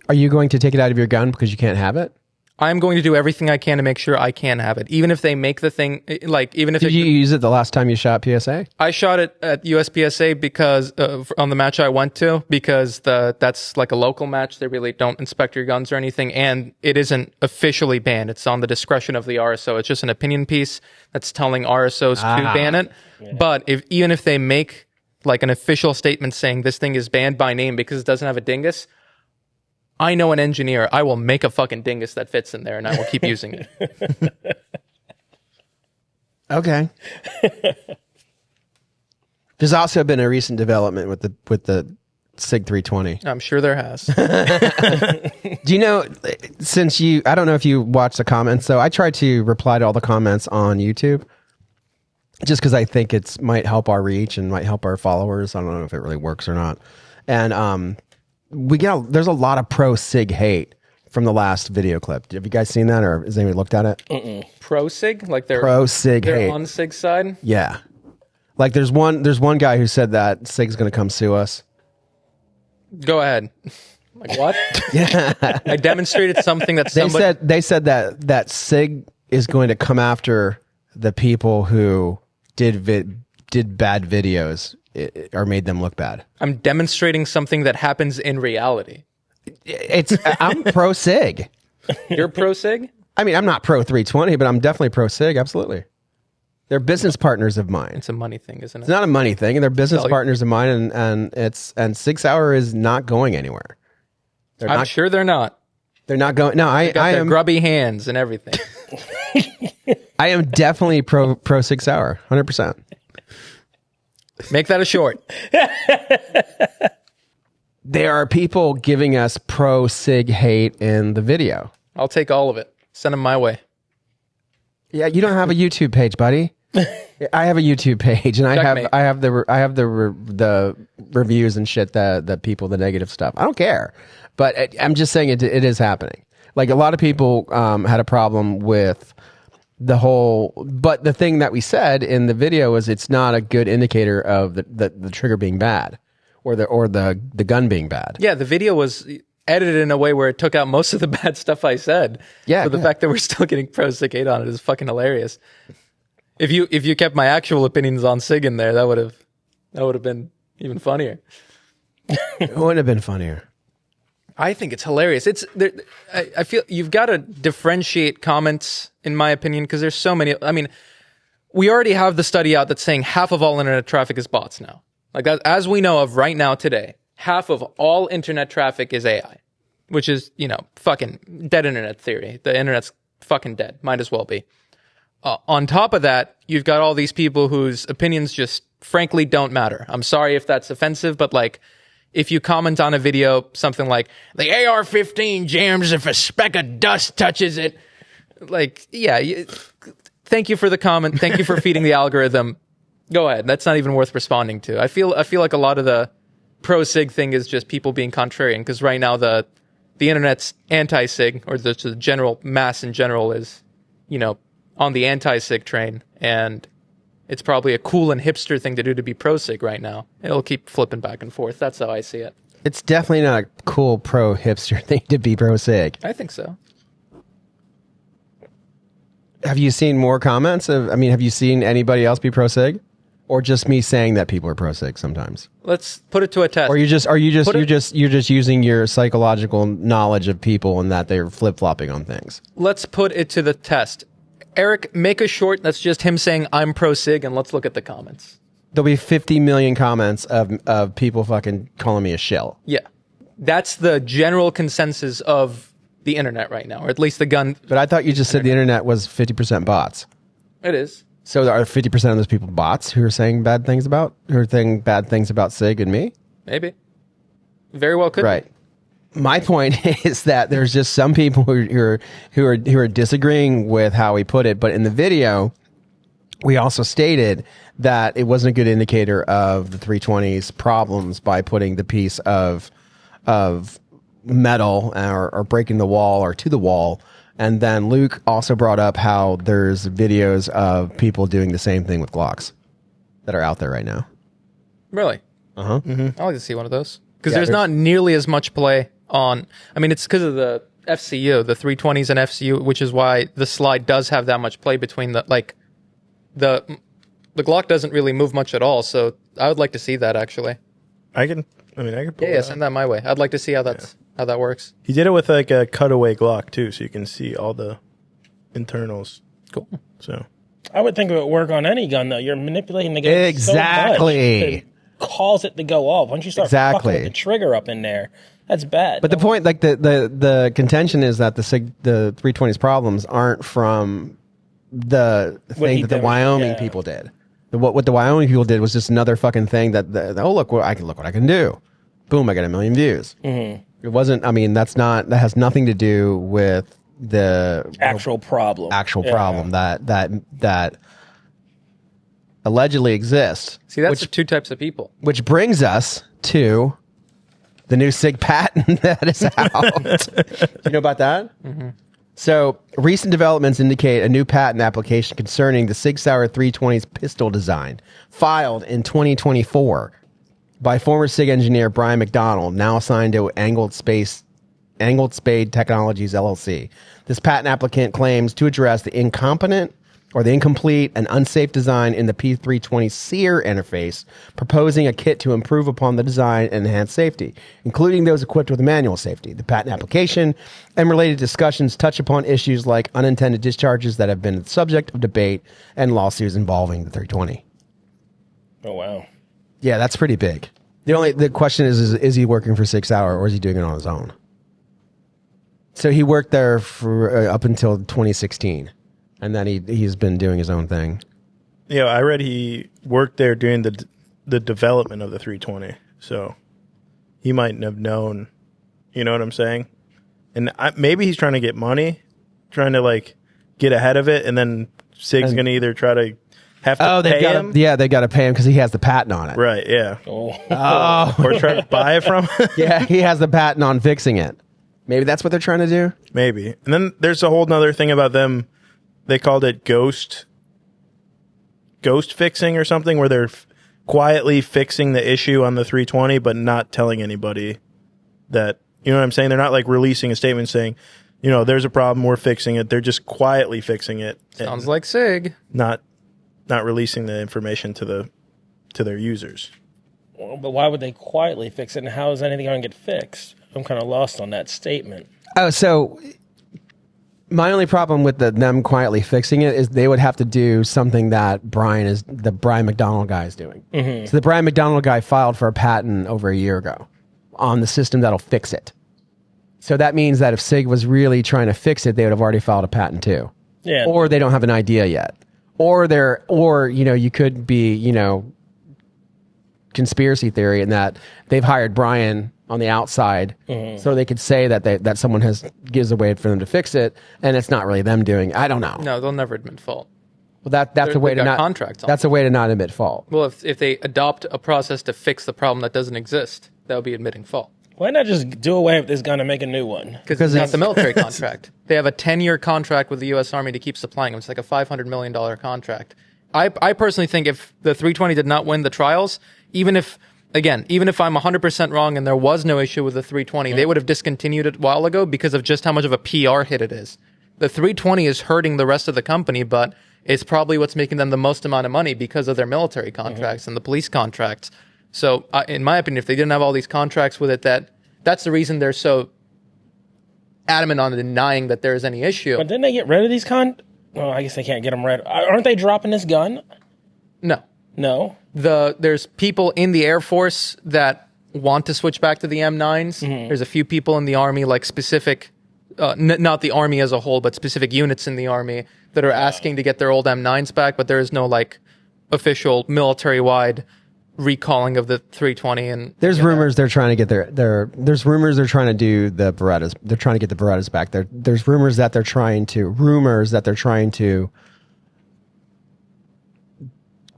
are you going to take it out of your gun because you can't have it? I'm going to do everything I can to make sure I can have it. Even if they make the thing, even if Did you use it the last time you shot PSA? I shot it at USPSA because on the match I went to, because that's like a local match. They really don't inspect your guns or anything, and it isn't officially banned. It's on the discretion of the RSO. It's just an opinion piece that's telling RSOs to ban it. Yeah. But even if they make like an official statement saying this thing is banned by name because it doesn't have a dingus, I know an engineer. I will make a fucking dingus that fits in there, and I will keep using it. Okay. There's also been a recent development with the Sig 320. I'm sure there has. Do you know, I don't know if you watched the comments, so I tried to reply to all the comments on YouTube just because I think it might help our reach and might help our followers. I don't know if it really works or not. And there's a lot of pro Sig hate from the last video clip. Have you guys seen that, or has anybody looked at it? Pro Sig, like they're Pro Sig they're hate. on Sig's side. Yeah, like there's one guy who said that Sig's going to come sue us. Go ahead. Like what? I demonstrated something that somebody They said that Sig is going to come after the people who did bad videos or made them look bad. I'm demonstrating something that happens in reality. I'm pro Sig. You're pro Sig? I mean, I'm not pro 320, but I'm definitely pro Sig. Absolutely. They're business partners of mine. It's a money thing, isn't it? It's not a money thing. They're business partners of mine, and Sig Sauer is not going anywhere. I'm sure they're not. They're not going. No, I Their am grubby hands and everything. I am definitely pro Sig Sauer, 100%. Make that a short. There are people giving us pro Sig hate in the video. I'll take all of it. Send them my way. Yeah, you don't have a YouTube page, buddy. I have a YouTube page, and Checkmate. I have the reviews and shit, the people, the negative stuff. I don't care, but I'm just saying it is happening. Like a lot of people had a problem with the whole, but the thing that we said in the video was it's not a good indicator of the trigger being bad or the gun being bad. Yeah, the video was edited in a way where it took out most of the bad stuff I said. Yeah, So the fact that we're still getting pro Sig hate on it is fucking hilarious. If you kept my actual opinions on Sig in there, that would have been even funnier. It wouldn't have been funnier. I think it's hilarious. I feel you've got to differentiate comments, in my opinion, because there's so many. I mean, we already have the study out that's saying half of all internet traffic is bots now. Like that, as we know of right now today, half of all internet traffic is AI, which is, fucking dead internet theory. The internet's fucking dead. Might as well be. On top of that, you've got all these people whose opinions just frankly don't matter. I'm sorry if that's offensive, but like, if you comment on a video, something like, the AR-15 jams if a speck of dust touches it. Like, yeah, thank you for the comment. Thank you for feeding the algorithm. Go ahead. That's not even worth responding to. I feel like a lot of the pro-Sig thing is just people being contrarian, because right now the internet's anti-Sig, or the general mass in general is, on the anti-Sig train, and it's probably a cool and hipster thing to do to be pro-Sig right now. It'll keep flipping back and forth. That's how I see it. It's definitely not a cool pro hipster thing to be pro Sig. I think so. Have you seen more comments have you seen anybody else be pro Sig? Or just me saying that people are pro Sig sometimes? Let's put it to a test. Or you're just using your psychological knowledge of people and that they're flip-flopping on things. Let's put it to the test. Eric, make a short that's just him saying I'm pro Sig, and let's look at the comments. There'll be 50 million comments of people fucking calling me a shill. Yeah. That's the general consensus of the internet right now, or at least the gun. But I thought you just said the internet was 50% bots. It is. So are 50% of those people bots who are saying bad things about Sig and me? Maybe. Very well could be. Right. My point is that there's just some people who are disagreeing with how we put it, but in the video, we also stated that it wasn't a good indicator of the 320's problems by putting the piece of metal or breaking the wall or to the wall. And then Luke also brought up how there's videos of people doing the same thing with Glocks that are out there right now. Really? Uh-huh. I'd like to see one of those. Because there's not nearly as much play on... I mean, it's because of the FCU, the 320s and FCU, which is why the slide does have that much play between the... Like, the Glock doesn't really move much at all, so I would like to see that, actually. I can pull it Yeah, out. send that my way. I'd like to see how that works. He did it with like a cutaway Glock too, so you can see all the internals. Cool. So I would think it would work on any gun, though. You're manipulating the gun Exactly. so much. It cause it to go off. Once you start Exactly. fucking with the trigger up in there, that's bad. But the point, like the contention is that the 320's problems aren't from the thing he that the did, Wyoming yeah. people did. What the Wyoming people did was just another fucking thing that look what I can do. Boom, I got 1 million views. Mm-hmm. It wasn't. I mean, that has nothing to do with the actual problem. Problem that allegedly exists. See, that's the two types of people. Which brings us to the new SIG patent that is out. Do you know about that? Mm-hmm. So, recent developments indicate a new patent application concerning the Sig Sauer 320's pistol design, filed in 2024 by former SIG engineer Brian McDonald, now assigned to Angled Spade Technologies LLC. This patent applicant claims to address the incomplete and unsafe design in the P320 SEER interface, proposing a kit to improve upon the design and enhance safety, including those equipped with manual safety. The patent application and related discussions touch upon issues like unintended discharges that have been the subject of debate and lawsuits involving the 320. Oh, wow. Yeah, that's pretty big. The question is he working for Sig Sauer or is he doing it on his own? So he worked there for up until 2016. And then he's been doing his own thing. Yeah, I read he worked there doing the development of the 320. So he might have known, you know what I'm saying? And maybe he's trying to get money, trying to like get ahead of it, and then Sig's going to either try to have to pay him. They got to pay him because he has the patent on it. Right, yeah. Oh. Or try to buy it from him. Yeah, he has the patent on fixing it. Maybe that's what they're trying to do? Maybe. And then there's a whole nother thing about them. They called it ghost fixing or something, where they're quietly fixing the issue on the 320, but not telling anybody that, you know what I'm saying? They're not like releasing a statement saying, you know, there's a problem, we're fixing it. They're just quietly fixing it. Sounds like Sig. Not releasing the information to their users. Well, but why would they quietly fix it, and how is anything going to get fixed? I'm kind of lost on that statement. Oh, so my only problem with them quietly fixing it is they would have to do something that the Brian McDonald guy is doing. Mm-hmm. So the Brian McDonald guy filed for a patent over a year ago on the system that'll fix it. So that means that if Sig was really trying to fix it, they would have already filed a patent too. Yeah. Or they don't have an idea yet. Or you could be, conspiracy theory in that they've hired Brian on the outside, so they could say that someone gives a way for them to fix it, and it's not really them doing. I don't know. No, they'll never admit fault. Well, that's a way to not contracts on That's a way to not admit fault. Well, if they adopt a process to fix the problem that doesn't exist, that would be admitting fault. Why not just do away with this gun and make a new one? Because it's not the military contract. They have a 10-year contract with the U.S. Army to keep supplying them. It's like a $500 million contract. I personally think if the 320 did not win the trials, even if I'm 100% wrong and there was no issue with the 320, they would have discontinued it a while ago because of just how much of a PR hit it is. The 320 is hurting the rest of the company, but it's probably what's making them the most amount of money because of their military contracts and the police contracts. So, in my opinion, if they didn't have all these contracts with it, that's the reason they're so adamant on denying that there is any issue. But didn't they get rid of these Oh, I guess they can't get them rid. Aren't they dropping this gun? No. There's people in the Air Force that want to switch back to the M9s. Mm-hmm. There's a few people in the Army, like specific, not the Army as a whole, but specific units in the Army that are asking to get their old M9s back, but there is no like official military-wide recalling of the 320. And there's rumors they're trying to get there's rumors they're trying to do the Berettas. They're trying to get the Berettas back. There's rumors that they're trying to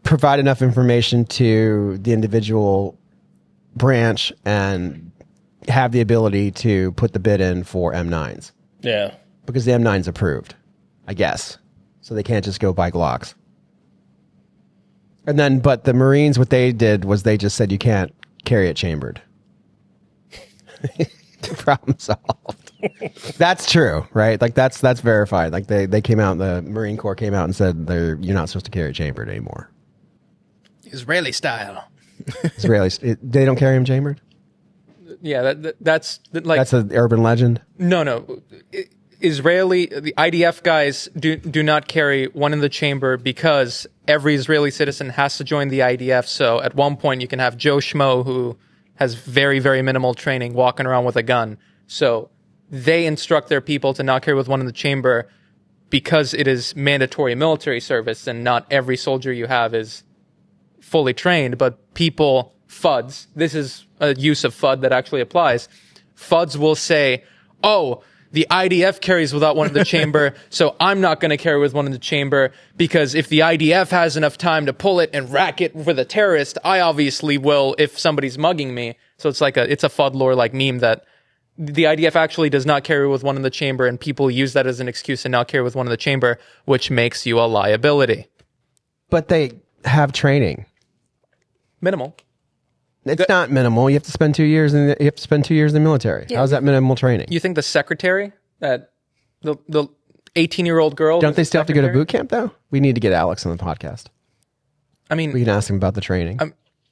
provide enough information to the individual branch and have the ability to put the bid in for M9s. Yeah. Because the M9's approved, I guess. So they can't just go buy Glocks. And then, but the Marines, what they did was they just said you can't carry it chambered. Problem solved. That's true, right? Like that's verified. Like they came out, the Marine Corps came out and said you're not supposed to carry it chambered anymore. Israeli style. They don't carry them chambered? Yeah, that's like... That's an urban legend? No. The IDF guys do not carry one in the chamber because every Israeli citizen has to join the IDF. So at one point you can have Joe Schmo, who has very, very minimal training, walking around with a gun. So they instruct their people to not carry with one in the chamber because it is mandatory military service and not every soldier you have is fully trained. But people, FUDs, this is a use of FUD that actually applies. FUDs will say, oh, the IDF carries without one in the chamber, so I'm not going to carry with one in the chamber because if the IDF has enough time to pull it and rack it with a terrorist, I obviously will if somebody's mugging me. So it's like it's a FUD lore like meme that the IDF actually does not carry with one in the chamber, and people use that as an excuse to not carry with one in the chamber, which makes you a liability. But they have training. Minimal. It's not minimal. You have to spend 2 years in the military. Yeah. How's that minimal training? You think the secretary, that the 18-year-old girl, Don't they still have to go to boot camp though? We need to get Alex on the podcast. I mean, We can ask him about the training.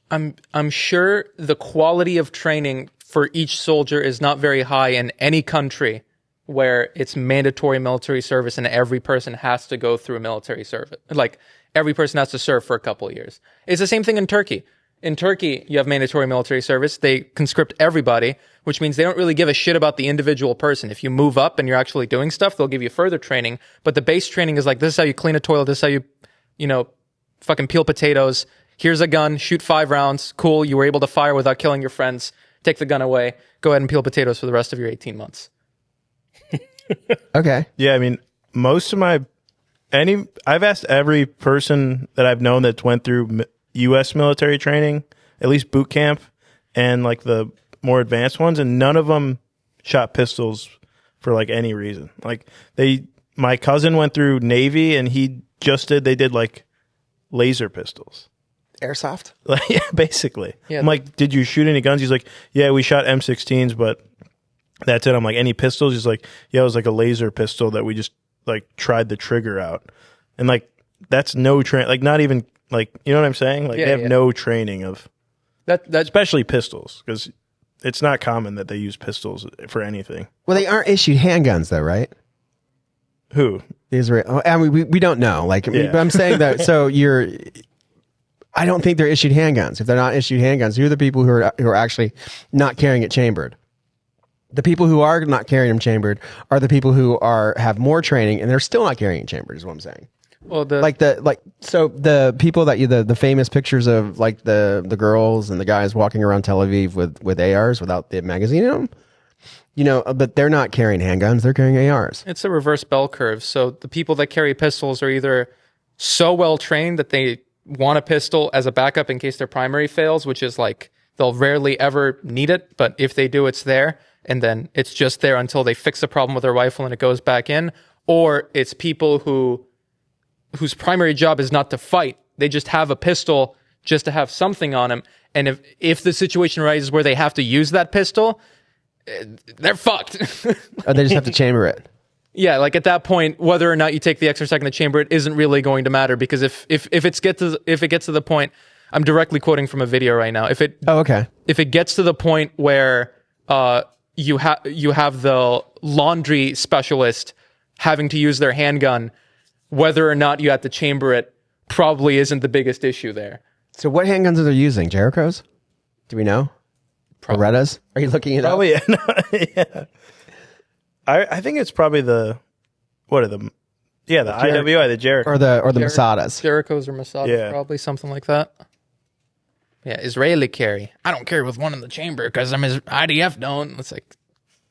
I'm sure the quality of training for each soldier is not very high in any country where it's mandatory military service and every person has to go through military service. Like every person has to serve for a couple of years. It's the same thing in Turkey. In Turkey, you have mandatory military service. They conscript everybody, which means they don't really give a shit about the individual person. If you move up and you're actually doing stuff, they'll give you further training. But the base training is like, this is how you clean a toilet. This is how you fucking peel potatoes. Here's a gun, shoot 5 rounds. Cool. You were able to fire without killing your friends. Take the gun away. Go ahead and peel potatoes for the rest of your 18 months. Okay. Yeah, I mean, I've asked every person that I've known that's went through U.S. military training, at least boot camp, and like the more advanced ones, and none of them shot pistols for like any reason. Like my cousin went through Navy, and they did like laser pistols. Airsoft? Like, yeah, basically. Yeah. I'm like, did you shoot any guns? He's like, yeah, we shot M16s, but that's it. I'm like, any pistols? He's like, yeah, it was like a laser pistol that we just like tried the trigger out. And like, that's no train, like not even like, you know what I'm saying? Like they have no training of that, especially pistols, because it's not common that they use pistols for anything. Well, they aren't issued handguns though, right? Who? Israel. I mean, we don't know. Like, Yeah. but I'm saying that. So I don't think they're issued handguns. If they're not issued handguns, who are the people who are actually not carrying it chambered? The people who are not carrying them chambered are the people who have more training and they're still not carrying it chambered. Is what I'm saying. well, So the people that the famous pictures of like the girls and the guys walking around Tel Aviv with ARs without the magazine in them, but they're not carrying handguns, they're carrying ARs. it's a reverse bell curve. So the people that carry pistols are either so well trained that they want a pistol as a backup in case their primary fails, which is like they'll rarely ever need it, but if they do, it's there, and then it's just there until they fix the problem with their rifle and it goes back in. Or it's people whose primary job is not to fight. They just have a pistol just to have something on them. And if the situation arises where they have to use that pistol, they're fucked. Or they just have to chamber it. Yeah, like at that point, whether or not you take the extra second to chamber it isn't really going to matter, because if it gets to the point, I'm directly quoting from a video right now. If it gets to the point where you have the laundry specialist having to use their handgun, whether or not you have to chamber it probably isn't the biggest issue there. So what handguns are they using? Jerichos? Do we know? Berettas? Are you looking it up? Probably, yeah. I think it's probably the IWI, the Jericho. Or the Masadas. Jerichos or Masadas, Yeah. probably something like that. Yeah, Israeli carry. I don't carry with one in the chamber because I'm IDF don't. It's like,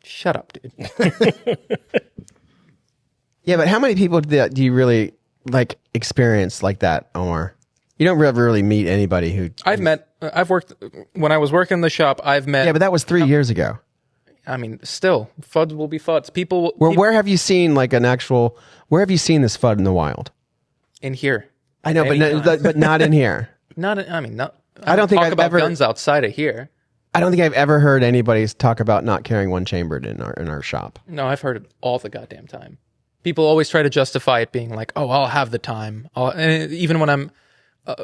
shut up, dude. Yeah, but how many people do you really like experience like that, Omar? You don't really meet anybody who... I've worked, when I was working in the shop, I've met... Yeah, but that was 3 years ago. I mean, still, FUDs will be FUDs. Where have you seen like where have you seen this FUD in the wild? In here. I know, but not in here. I don't think talk I've about ever- guns outside of here. I don't think I've ever heard anybody talk about not carrying one chambered in our shop. No, I've heard it all the goddamn time. People always try to justify it being like, oh, I'll have the time. And even when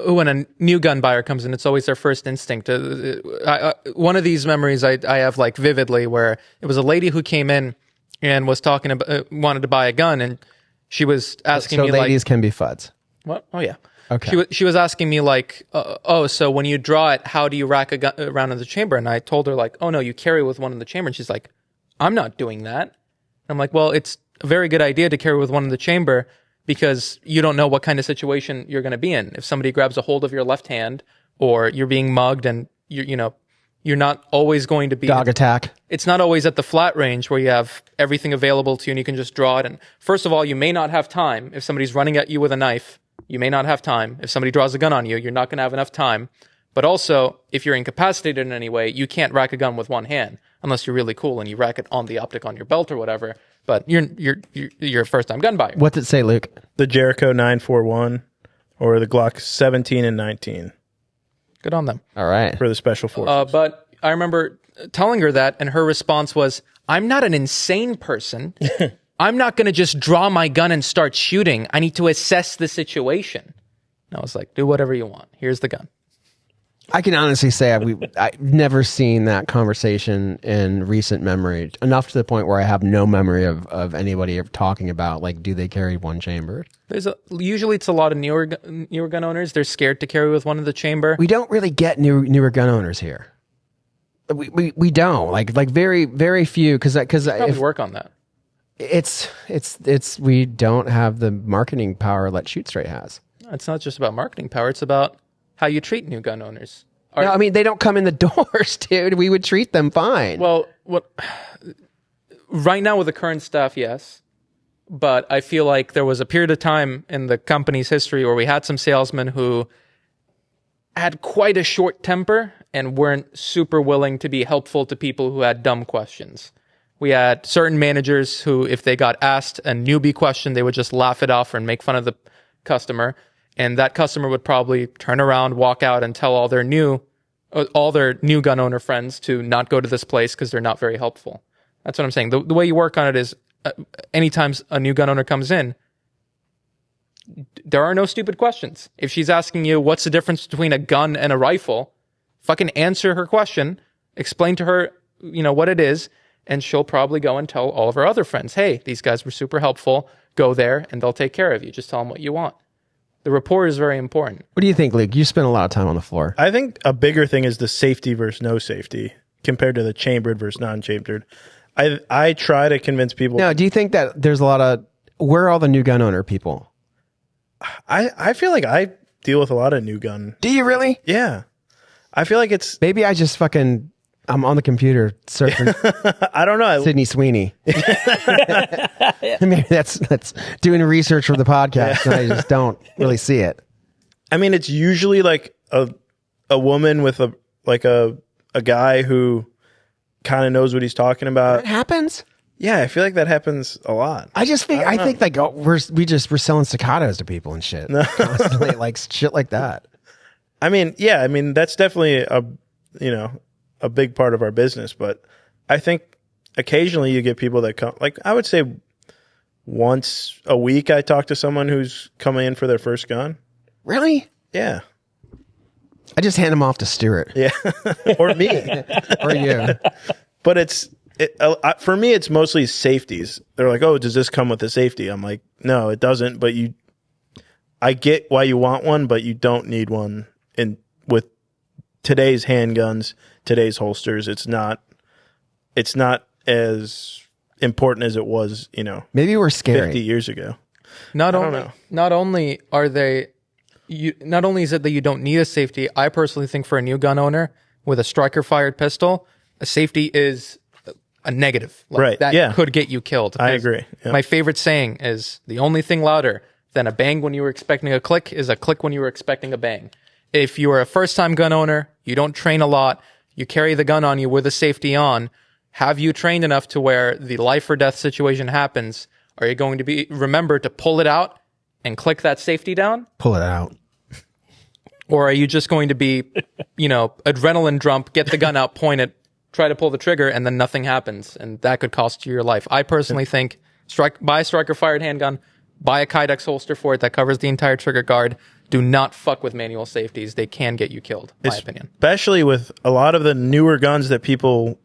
when a new gun buyer comes in, it's always their first instinct. One of these memories I have like vividly, where it was a lady who came in and was talking about, wanted to buy a gun, and she was asking me like... So ladies can be FUDs. What? Oh, yeah. Okay. She was asking me like, so when you draw it, how do you rack a gun around in the chamber? And I told her like, oh no, you carry with one in the chamber. And she's like, I'm not doing that. And I'm like, well, it's a very good idea to carry with one in the chamber, because you don't know what kind of situation you're going to be in. If somebody grabs a hold of your left hand, or you're being mugged, and you're not always going to be... Dog attack. It's not always at the flat range where you have everything available to you and you can just draw it. And first of all, you may not have time. If somebody's running at you with a knife, you may not have time. If somebody draws a gun on you, you're not going to have enough time. But also, if you're incapacitated in any way, you can't rack a gun with one hand unless you're really cool and you rack it on the optic on your belt or whatever. But you're a first-time gun buyer. What's it say, Luke? The Jericho 941 or the Glock 17 and 19 Good on them. All right. for the special forces. But I remember telling her that, and her response was, I'm not an insane person. I'm not going to just draw my gun and start shooting. I need to assess the situation. And I was like, do whatever you want. Here's the gun. I can honestly say I've never seen that conversation in recent memory, enough to the point where I have no memory of anybody talking about, like, do they carry one chamber? Usually it's a lot of newer gun owners. They're scared to carry with one in the chamber. We don't really get newer gun owners here. We don't like very, very few because Probably work on that. It's we don't have the marketing power that Shoot Straight has. It's not just about marketing power. It's about how you treat new gun owners. No, I mean, they don't come in the doors, dude. We would treat them fine. Well, right now with the current staff, yes. But I feel like there was a period of time in the company's history where we had some salesmen who had quite a short temper and weren't super willing to be helpful to people who had dumb questions. We had certain managers who, if they got asked a newbie question, they would just laugh it off and make fun of the customer. And that customer would probably turn around, walk out, and tell all their new gun owner friends to not go to this place because they're not very helpful. That's what I'm saying. The way you work on it is, anytime a new gun owner comes in, there are no stupid questions. If she's asking you what's the difference between a gun and a rifle, fucking answer her question, explain to her, what it is, and she'll probably go and tell all of her other friends, hey, these guys were super helpful. Go there and they'll take care of you. Just tell them what you want. The rapport is very important. What do you think, Luke? You spend a lot of time on the floor. I think a bigger thing is the safety versus no safety compared to the chambered versus non-chambered. I try to convince people. Now, do you think that there's a lot of, where are all the new gun owner people? I feel like I deal with a lot of new gun. Do you really? Yeah. I feel like it's, Maybe I just I'm on the computer surfing I don't know. Sydney Sweeney. Maybe that's doing research for the podcast, and I just don't really see it. I mean, it's usually like a woman with a guy who kind of knows what he's talking about. It happens. Yeah, I feel like that happens a lot. I think like we're selling staccatos to people and shit. Constantly, like shit like that. I mean, yeah, that's definitely a big part of our business, but I think occasionally you get people that come, like I would say once a week I talk to someone who's coming in for their first gun. Really? Yeah. I just hand them off to Stuart. Yeah. Or me. Or you. But for me, it's mostly safeties. They're like, oh, does this come with a safety? I'm like, no, it doesn't, but I get why you want one, but you don't need one with today's handguns, today's holsters. It's not as important as it was, Maybe we're scary 50 years ago. Not only is it that you don't need a safety, I personally think for a new gun owner with a striker fired pistol, a safety is a negative. Right. That could get you killed. I agree. Yeah. My favorite saying is the only thing louder than a bang when you were expecting a click is a click when you were expecting a bang. If you are a first-time gun owner, you don't train a lot, you carry the gun on you with a safety on, have you trained enough to where the life or death situation happens? Are you going to remember to pull it out and click that safety down? Pull it out. Or are you just going to be, adrenaline drunk, get the gun out, point it, try to pull the trigger, and then nothing happens, and that could cost you your life? I personally think buy a striker-fired handgun, buy a Kydex holster for it that covers the entire trigger guard. Do not fuck with manual safeties. They can get you killed, in my opinion. Especially with a lot of the newer guns that people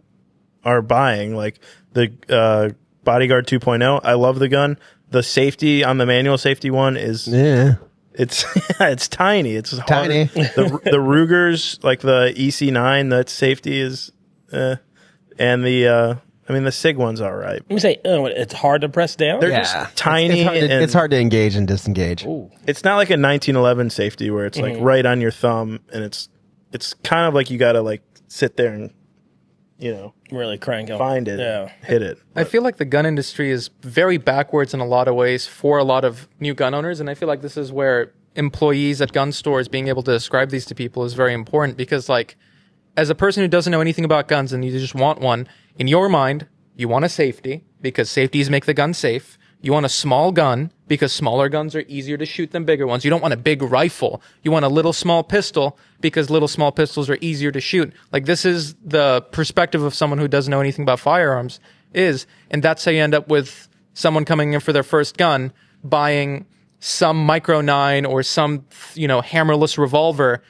are buying, like the Bodyguard 2.0. I love the gun. The safety on the manual safety one is... Yeah. It's tiny. It's tiny. The Rugers, like the EC9, that safety is... and the Sig one's all right. You say, it's hard to press down? They're just tiny. It's hard to engage and disengage. Ooh. It's not like a 1911 safety where it's like right on your thumb, and it's kind of like you got to like sit there and, really crank it. Find it, hit it. I feel like the gun industry is very backwards in a lot of ways for a lot of new gun owners, and I feel like this is where employees at gun stores being able to describe these to people is very important because, like, as a person who doesn't know anything about guns and you just want one, in your mind, you want a safety because safeties make the gun safe. You want a small gun because smaller guns are easier to shoot than bigger ones. You don't want a big rifle. You want a little small pistol because little small pistols are easier to shoot. Like, this is the perspective of someone who doesn't know anything about firearms and that's how you end up with someone coming in for their first gun, buying some micro 9 or some, hammerless revolver,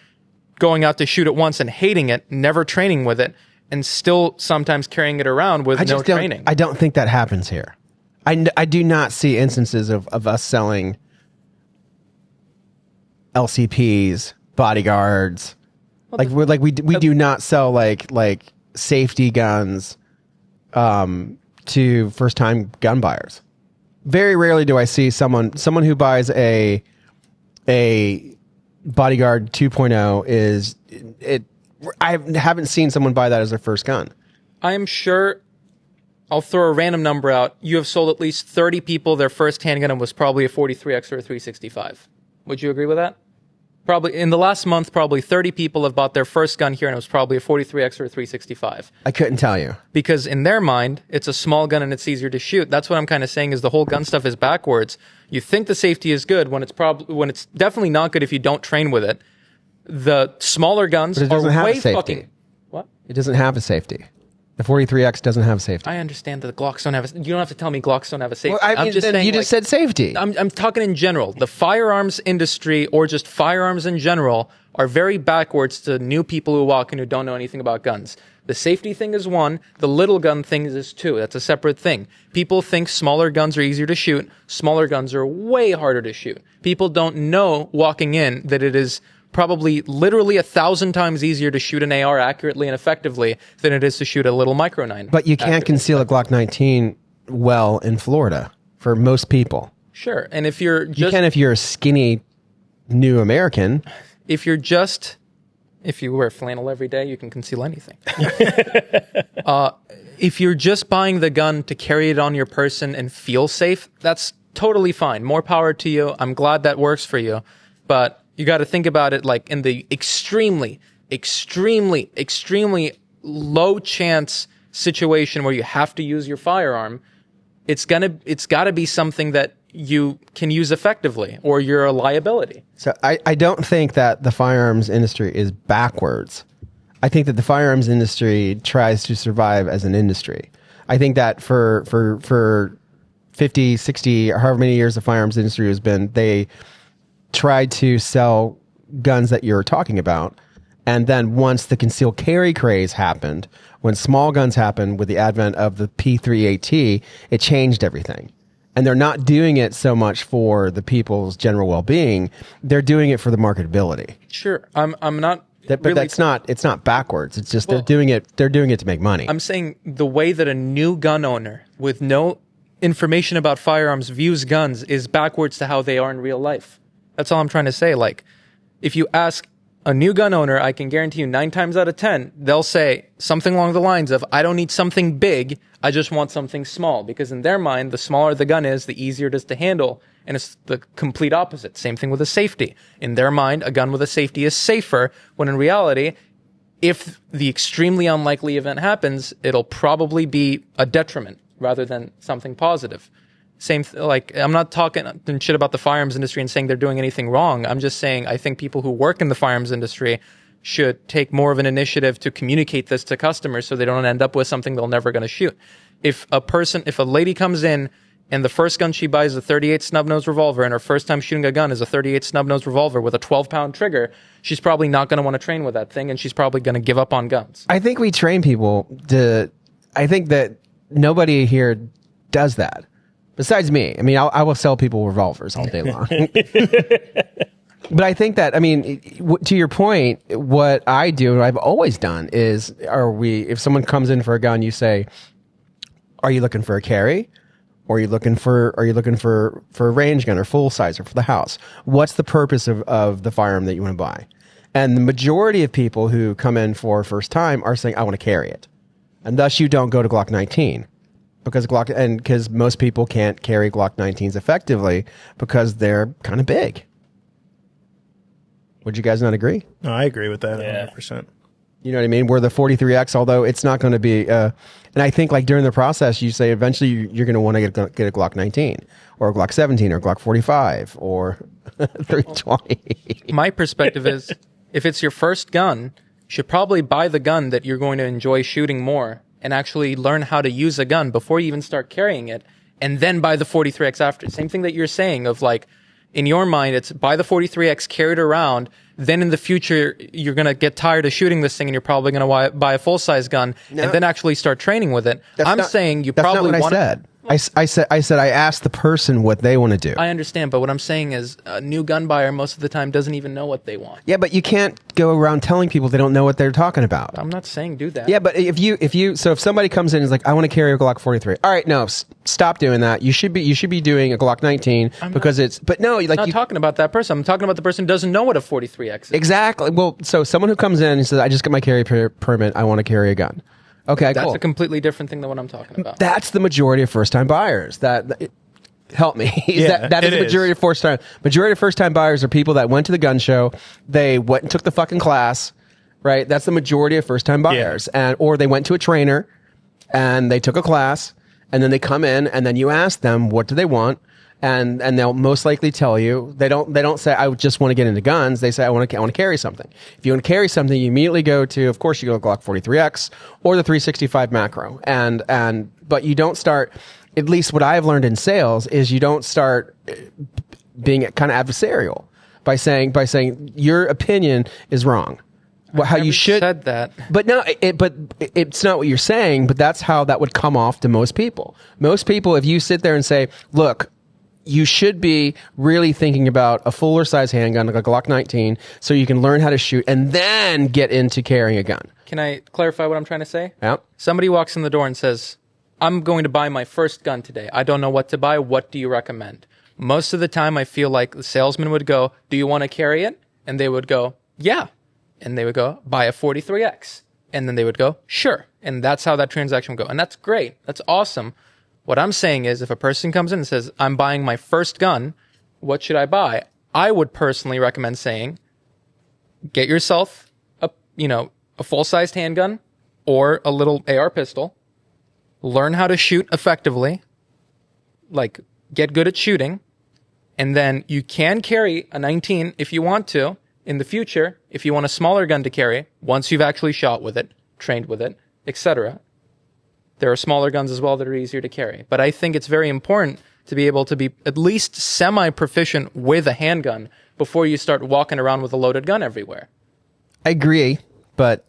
going out to shoot it once and hating it, never training with it, and still sometimes carrying it around with no training. I don't think that happens here. I do not see instances of us selling LCPs, bodyguards. We do not sell like safety guns to first time gun buyers. Very rarely do I see someone who buys a bodyguard 2.0 I haven't seen someone buy that as their first gun. I am sure, I'll throw a random number out. You have sold at least 30 people their first handgun and was probably a 43X or a 365. Would you agree with that? Probably in the last month, probably 30 people have bought their first gun here and it was probably a 43X or a 365. I couldn't tell you. Because in their mind, it's a small gun and it's easier to shoot. That's what I'm kind of saying is the whole gun stuff is backwards. You think the safety is good when it's definitely not good if you don't train with it. The smaller guns are way fucking... What? It doesn't have a safety. The 43X doesn't have safety. I understand that the Glocks don't have a... You don't have to tell me Glocks don't have a safety. Well, I'm just saying, you just said safety. I'm talking in general. The firearms industry or just firearms in general are very backwards to new people who walk in who don't know anything about guns. The safety thing is one. The little gun thing is two. That's a separate thing. People think smaller guns are easier to shoot. Smaller guns are way harder to shoot. People don't know walking in that it is probably literally 1,000 times easier to shoot an AR accurately and effectively than it is to shoot a little micro 9. But you can't conceal a Glock 19 well in Florida for most people. Sure. And if you're just... You can if you're a skinny new American. If you wear flannel every day, you can conceal anything. If you're just buying the gun to carry it on your person and feel safe, that's totally fine. More power to you. I'm glad that works for you. But you got to think about it like in the extremely, extremely, extremely low chance situation where you have to use your firearm. It's got to be something that you can use effectively or you're a liability. So I don't think that the firearms industry is backwards. I think that the firearms industry tries to survive as an industry. I think that for 50, 60, or however many years the firearms industry has been, they tried to sell guns that you're talking about. And then once the concealed carry craze happened, when small guns happened with the advent of the P38T, it changed everything. And they're not doing it so much for the people's general well-being. They're doing it for the marketability. Sure. I'm not... But really it's not backwards. It's just they're doing it to make money. I'm saying the way that a new gun owner with no information about firearms views guns is backwards to how they are in real life. That's all I'm trying to say. Like, if you ask a new gun owner, I can guarantee you 9 times out of 10, they'll say something along the lines of, I don't need something big, I just want something small. Because in their mind, the smaller the gun is, the easier it is to handle. And it's the complete opposite. Same thing with a safety. In their mind, a gun with a safety is safer, when in reality, if the extremely unlikely event happens, it'll probably be a detriment rather than something positive. I'm not talking shit about the firearms industry and saying they're doing anything wrong. I'm just saying I think people who work in the firearms industry should take more of an initiative to communicate this to customers so they don't end up with something they're never going to shoot. If a lady comes in and the first gun she buys is a 38 snub-nose revolver and her first time shooting a gun is a 38 snub-nose revolver with a 12-pound trigger, she's probably not going to want to train with that thing and she's probably going to give up on guns. I think we train people I think that nobody here does that. Besides me. I mean, I will sell people revolvers all day long. But I think that, to your point, what I do, and I've always done, is if someone comes in for a gun, you say, are you looking for a carry? Or are you looking for a range gun or full size or for the house? What's the purpose of the firearm that you want to buy? And the majority of people who come in for first time are saying, I want to carry it. And thus you don't go to Glock 19. Because most people can't carry Glock 19s effectively because they're kind of big. Would you guys not agree? No, I agree with that Yeah. 100%. You know what I mean? Where the 43X, although it's not going to be, and I think like during the process, you say eventually you're going to want to get a Glock 19 or a Glock 17 or a Glock 45 or 320. My perspective is, if it's your first gun, you should probably buy the gun that you're going to enjoy shooting more and actually learn how to use a gun before you even start carrying it, and then buy the 43X after. Same thing that you're saying of like, in your mind, it's buy the 43X, carry it around. Then in the future, you're going to get tired of shooting this thing and you're probably going to buy a full-size gun and then actually start training with it. I'm saying you probably want to... That's not what I said. I said I asked the person what they want to do. I understand, but what I'm saying is a new gun buyer most of the time doesn't even know what they want. Yeah, but you can't go around telling people they don't know what they're talking about. I'm not saying do that. Yeah, but if somebody comes in and is like, I want to carry a Glock 43. All right, no, stop doing that. You should be doing a Glock 19 because it's. But no, like I'm not talking about that person. I'm talking about the person who doesn't know what a 43X is. Exactly. Well, so someone who comes in and says, I just got my carry permit. I want to carry a gun. Okay, That's cool. a completely different thing than what I'm talking about. That's the majority of first-time buyers. Help me. Yeah, that is the majority of first-time buyers are people that went to the gun show. They went and took the fucking class, right? That's the majority of first-time buyers, or they went to a trainer and they took a class, and then they come in and then you ask them what do they want. And they'll most likely tell you they don't say I just want to get into guns. They say I want to carry something. If you want to carry something, you immediately go to, of course, you go to Glock 43X or the 365 macro. But you don't start. At least what I've learned in sales is you don't start being kind of adversarial by saying your opinion is wrong. How you should said that, but no, it's not what you're saying. But that's how that would come off to most people. Most people, if you sit there and say, look, you should be really thinking about a fuller size handgun, like a Glock 19, so you can learn how to shoot and then get into carrying a gun. Can I clarify what I'm trying to say? Yeah. Somebody walks in the door and says, I'm going to buy my first gun today. I don't know what to buy. What do you recommend? Most of the time, I feel like the salesman would go, do you want to carry it? And they would go, yeah. And they would go, buy a 43X. And then they would go, sure. And that's how that transaction would go. And that's great. That's awesome. What I'm saying is if a person comes in and says, I'm buying my first gun, what should I buy? I would personally recommend saying, get yourself a full-sized handgun or a little AR pistol. Learn how to shoot effectively. Like, get good at shooting. And then you can carry a 19 if you want to in the future, if you want a smaller gun to carry, once you've actually shot with it, trained with it, etc. There are smaller guns as well that are easier to carry. But I think it's very important to be able to be at least semi-proficient with a handgun before you start walking around with a loaded gun everywhere. I agree, but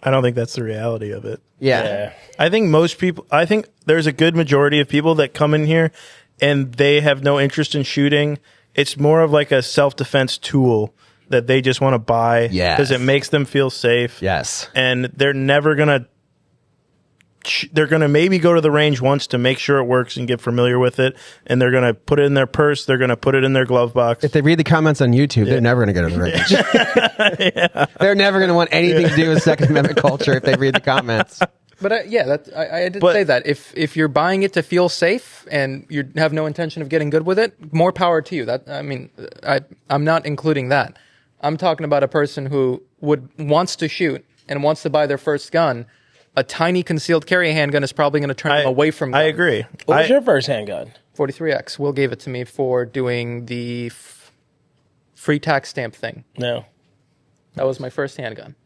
I don't think that's the reality of it. yeah. I think there's a good majority of people that come in here and they have no interest in shooting. It's more of like a self-defense tool that they just want to buy because it makes them feel safe. Yes. And they're never going to they're going to maybe go to the range once to make sure it works and get familiar with it. And they're going to put it in their purse. They're going to put it in their glove box. If they read the comments on YouTube, they're never going to go to the range. They're never going to want anything to do with Second Amendment culture if they read the comments. But I did say that. If you're buying it to feel safe and you have no intention of getting good with it, more power to you. I'm not including that. I'm talking about a person who wants to shoot and wants to buy their first gun. A tiny concealed carry handgun is probably going to turn them away from guns. I agree. What was your first handgun? 43X. Will gave it to me for doing the free tax stamp thing. No. That was my first handgun.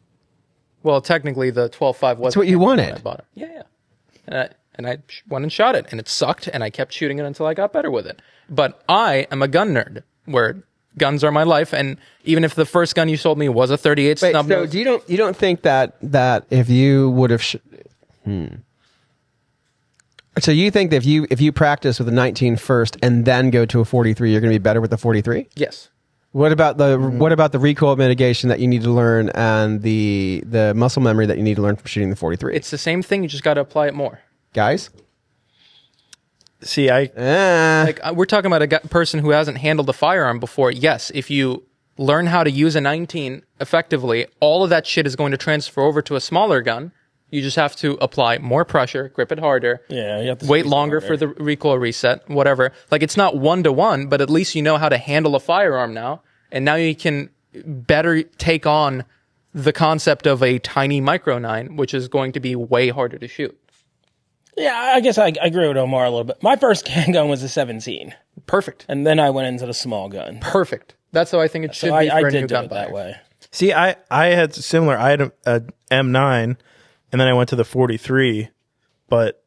Well, technically, the 12.5 was. That's what you wanted. I bought it. Yeah. And I went and shot it, and it sucked, and I kept shooting it until I got better with it. But I am a gun nerd, where guns are my life, and even if the first gun you sold me was a 38 snub nose. So you don't think that if you would have So you think that if you practice with a 19 first and then go to a 43, you're going to be better with the 43? Yes. What about the recoil mitigation that you need to learn and the muscle memory that you need to learn from shooting the 43? It's the same thing. You just got to apply it more. Guys? See, we're talking about a person who hasn't handled a firearm before. Yes, if you learn how to use a 19 effectively, all of that shit is going to transfer over to a smaller gun. You just have to apply more pressure, grip it harder, you have to wait longer for the recoil reset, whatever. Like, it's not 1-to-1, but at least you know how to handle a firearm now. And now you can better take on the concept of a tiny micro 9, which is going to be way harder to shoot. Yeah, I guess I agree with Omar a little bit. My first handgun was a 17. Perfect. And then I went into the small gun. Perfect. That's how I think it should be for I a did new do gun it that buyer. way. See, I had similar. I had a M9, and then I went to the 43, but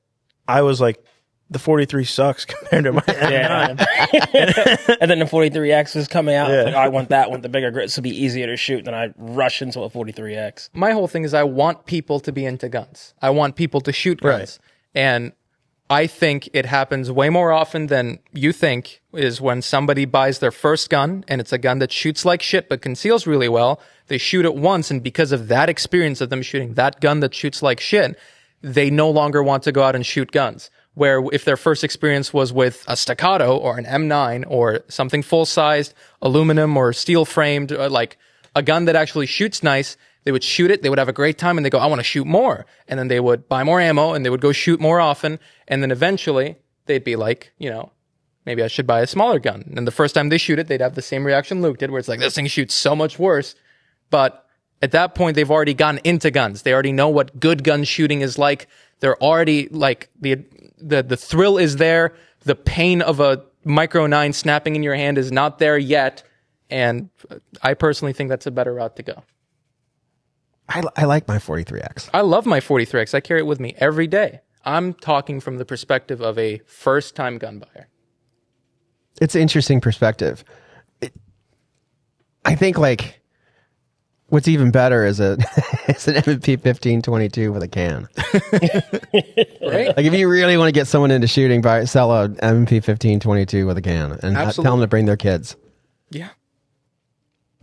I was like, the 43 sucks compared to my M9. Yeah. And then the 43X was coming out. Yeah. Like, I want that one, the bigger grip, to be easier to shoot. Then I rush into a 43X. My whole thing is I want people to be into guns. I want people to shoot guns. Right. And I think it happens way more often than you think, is when somebody buys their first gun and it's a gun that shoots like shit but conceals really well. They shoot it once, and because of that experience of them shooting that gun that shoots like shit, they no longer want to go out and shoot guns. Where if their first experience was with a staccato or an M9 or something full-sized, aluminum or steel-framed, like a gun that actually shoots nice, they would shoot it, they would have a great time, and they go, I want to shoot more. And then they would buy more ammo, and they would go shoot more often. And then eventually, they'd be like, maybe I should buy a smaller gun. And the first time they shoot it, they'd have the same reaction Luke did, where it's like, this thing shoots so much worse. But at that point, they've already gotten into guns. They already know what good gun shooting is like. They're already like, the thrill is there. The pain of a micro 9 snapping in your hand is not there yet. And I personally think that's a better route to go. I like my 43X. I love my 43X. I carry it with me every day. I'm talking from the perspective of a first-time gun buyer. It's an interesting perspective. I think like what's even better is it's an M&P 1522 with a can. Right? Like if you really want to get someone into shooting, sell a M&P 1522 with a can and tell them to bring their kids. Yeah.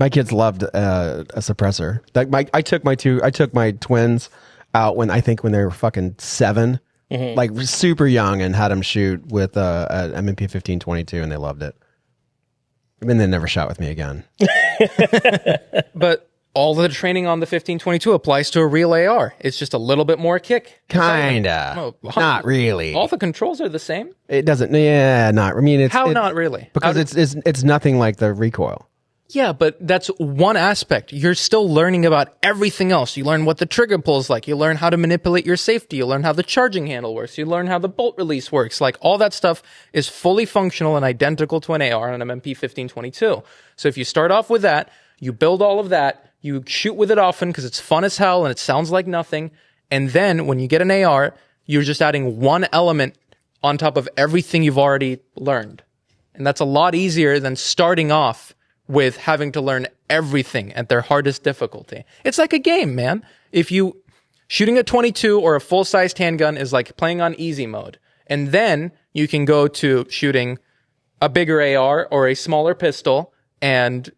My kids loved a suppressor. Like I took my twins out when they were fucking 7, like super young, and had them shoot with an M&P 1522, and they loved it. And then they never shot with me again. But all the training on the 1522 applies to a real AR. It's just a little bit more kick. Kinda, not really. All the controls are the same. It doesn't. Yeah, not. I mean, it's not really? because it's nothing like the recoil. Yeah, but that's one aspect. You're still learning about everything else. You learn what the trigger pull is like. You learn how to manipulate your safety. You learn how the charging handle works. You learn how the bolt release works. Like all that stuff is fully functional and identical to an AR and an MP 1522. So if you start off with that, you build all of that, you shoot with it often because it's fun as hell and it sounds like nothing. And then when you get an AR, you're just adding one element on top of everything you've already learned. And that's a lot easier than starting off with having to learn everything at their hardest difficulty. It's like a game, man. Shooting a 22 or a full-sized handgun is like playing on easy mode. And then you can go to shooting a bigger AR or a smaller pistol and,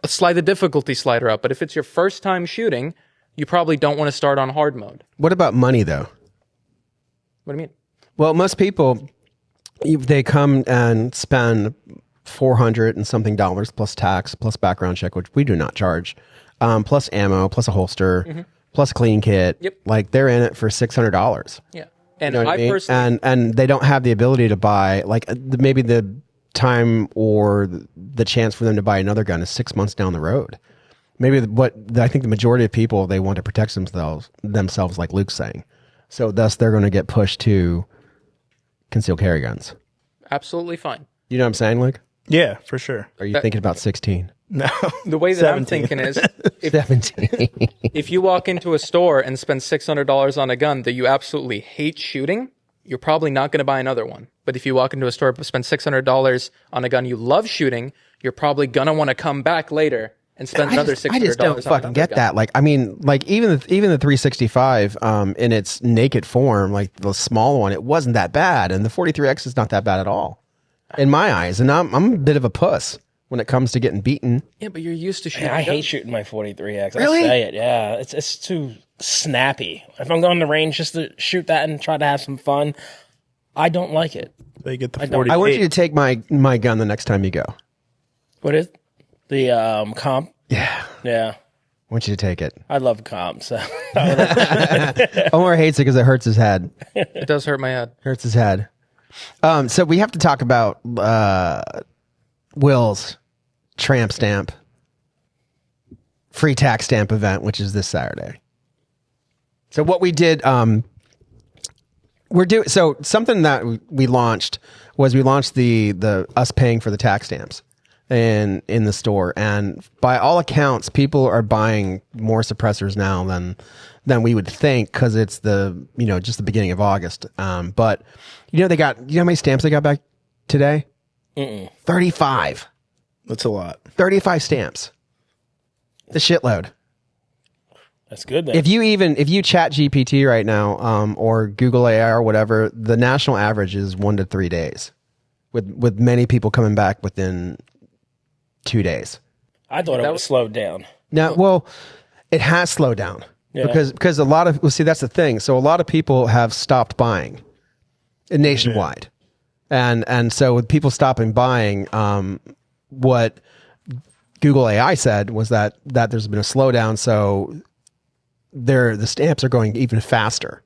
slide the difficulty slider up. But if it's your first time shooting, you probably don't want to start on hard mode. What about money, though? What do you mean? Well, most people, they come and spend $400 and something plus tax, plus background check, which we do not charge, plus ammo, plus a holster, plus clean kit. Yep. Like they're in it for $600. Yeah. And You know what I mean? personally... And they don't have the ability to buy, like maybe the time or the chance for them to buy another gun is 6 months down the road. Maybe I think the majority of people, they want to protect themselves like Luke's saying. So thus they're going to get pushed to concealed carry guns. Absolutely fine. You know what I'm saying, Luke? Yeah, for sure. Are you thinking about 16? No. The way that 17. I'm thinking is, 17. if you walk into a store and spend $600 on a gun that you absolutely hate shooting, you're probably not going to buy another one. But if you walk into a store and spend $600 on a gun you love shooting, you're probably going to want to come back later and spend another $600. I just don't fucking get gun. that. Like, I mean, like even the 365 in its naked form, like the small one, it wasn't that bad, and the 43X is not that bad at all in my eyes. And I'm a bit of a puss when it comes to getting beaten. Yeah, but you're used to shooting. I hate guns. shooting my 43X. Really? I say it, yeah. It's too snappy. If I'm going to range just to shoot that and try to have some fun, I don't like it. They get the don't- 48. I want you to take my gun the next time you go. What is it? The comp? Yeah, Yeah. I want you to take it. I love comp, so Omar hates it because it hurts his head. It does hurt my head. Hurts his head. So we have to talk about Will's tramp stamp free tax stamp event, which is this Saturday. So what we did, so something that we launched the us paying for the tax stamps in the store, and by all accounts, people are buying more suppressors now than we would think, because it's just the beginning of August. But they got, how many stamps they got back today? 35. That's a lot. 35 stamps. The shitload. That's good. Then. If you chat GPT right now, or Google AI or whatever, the national average is 1 to 3 days, with many people coming back within 2 days. I thought it was slowed down. Now, well, it has slowed down because a lot of that's the thing. So a lot of people have stopped buying nationwide, and so with people stopping buying, what Google AI said was that there's been a slowdown. So the stamps are going even faster.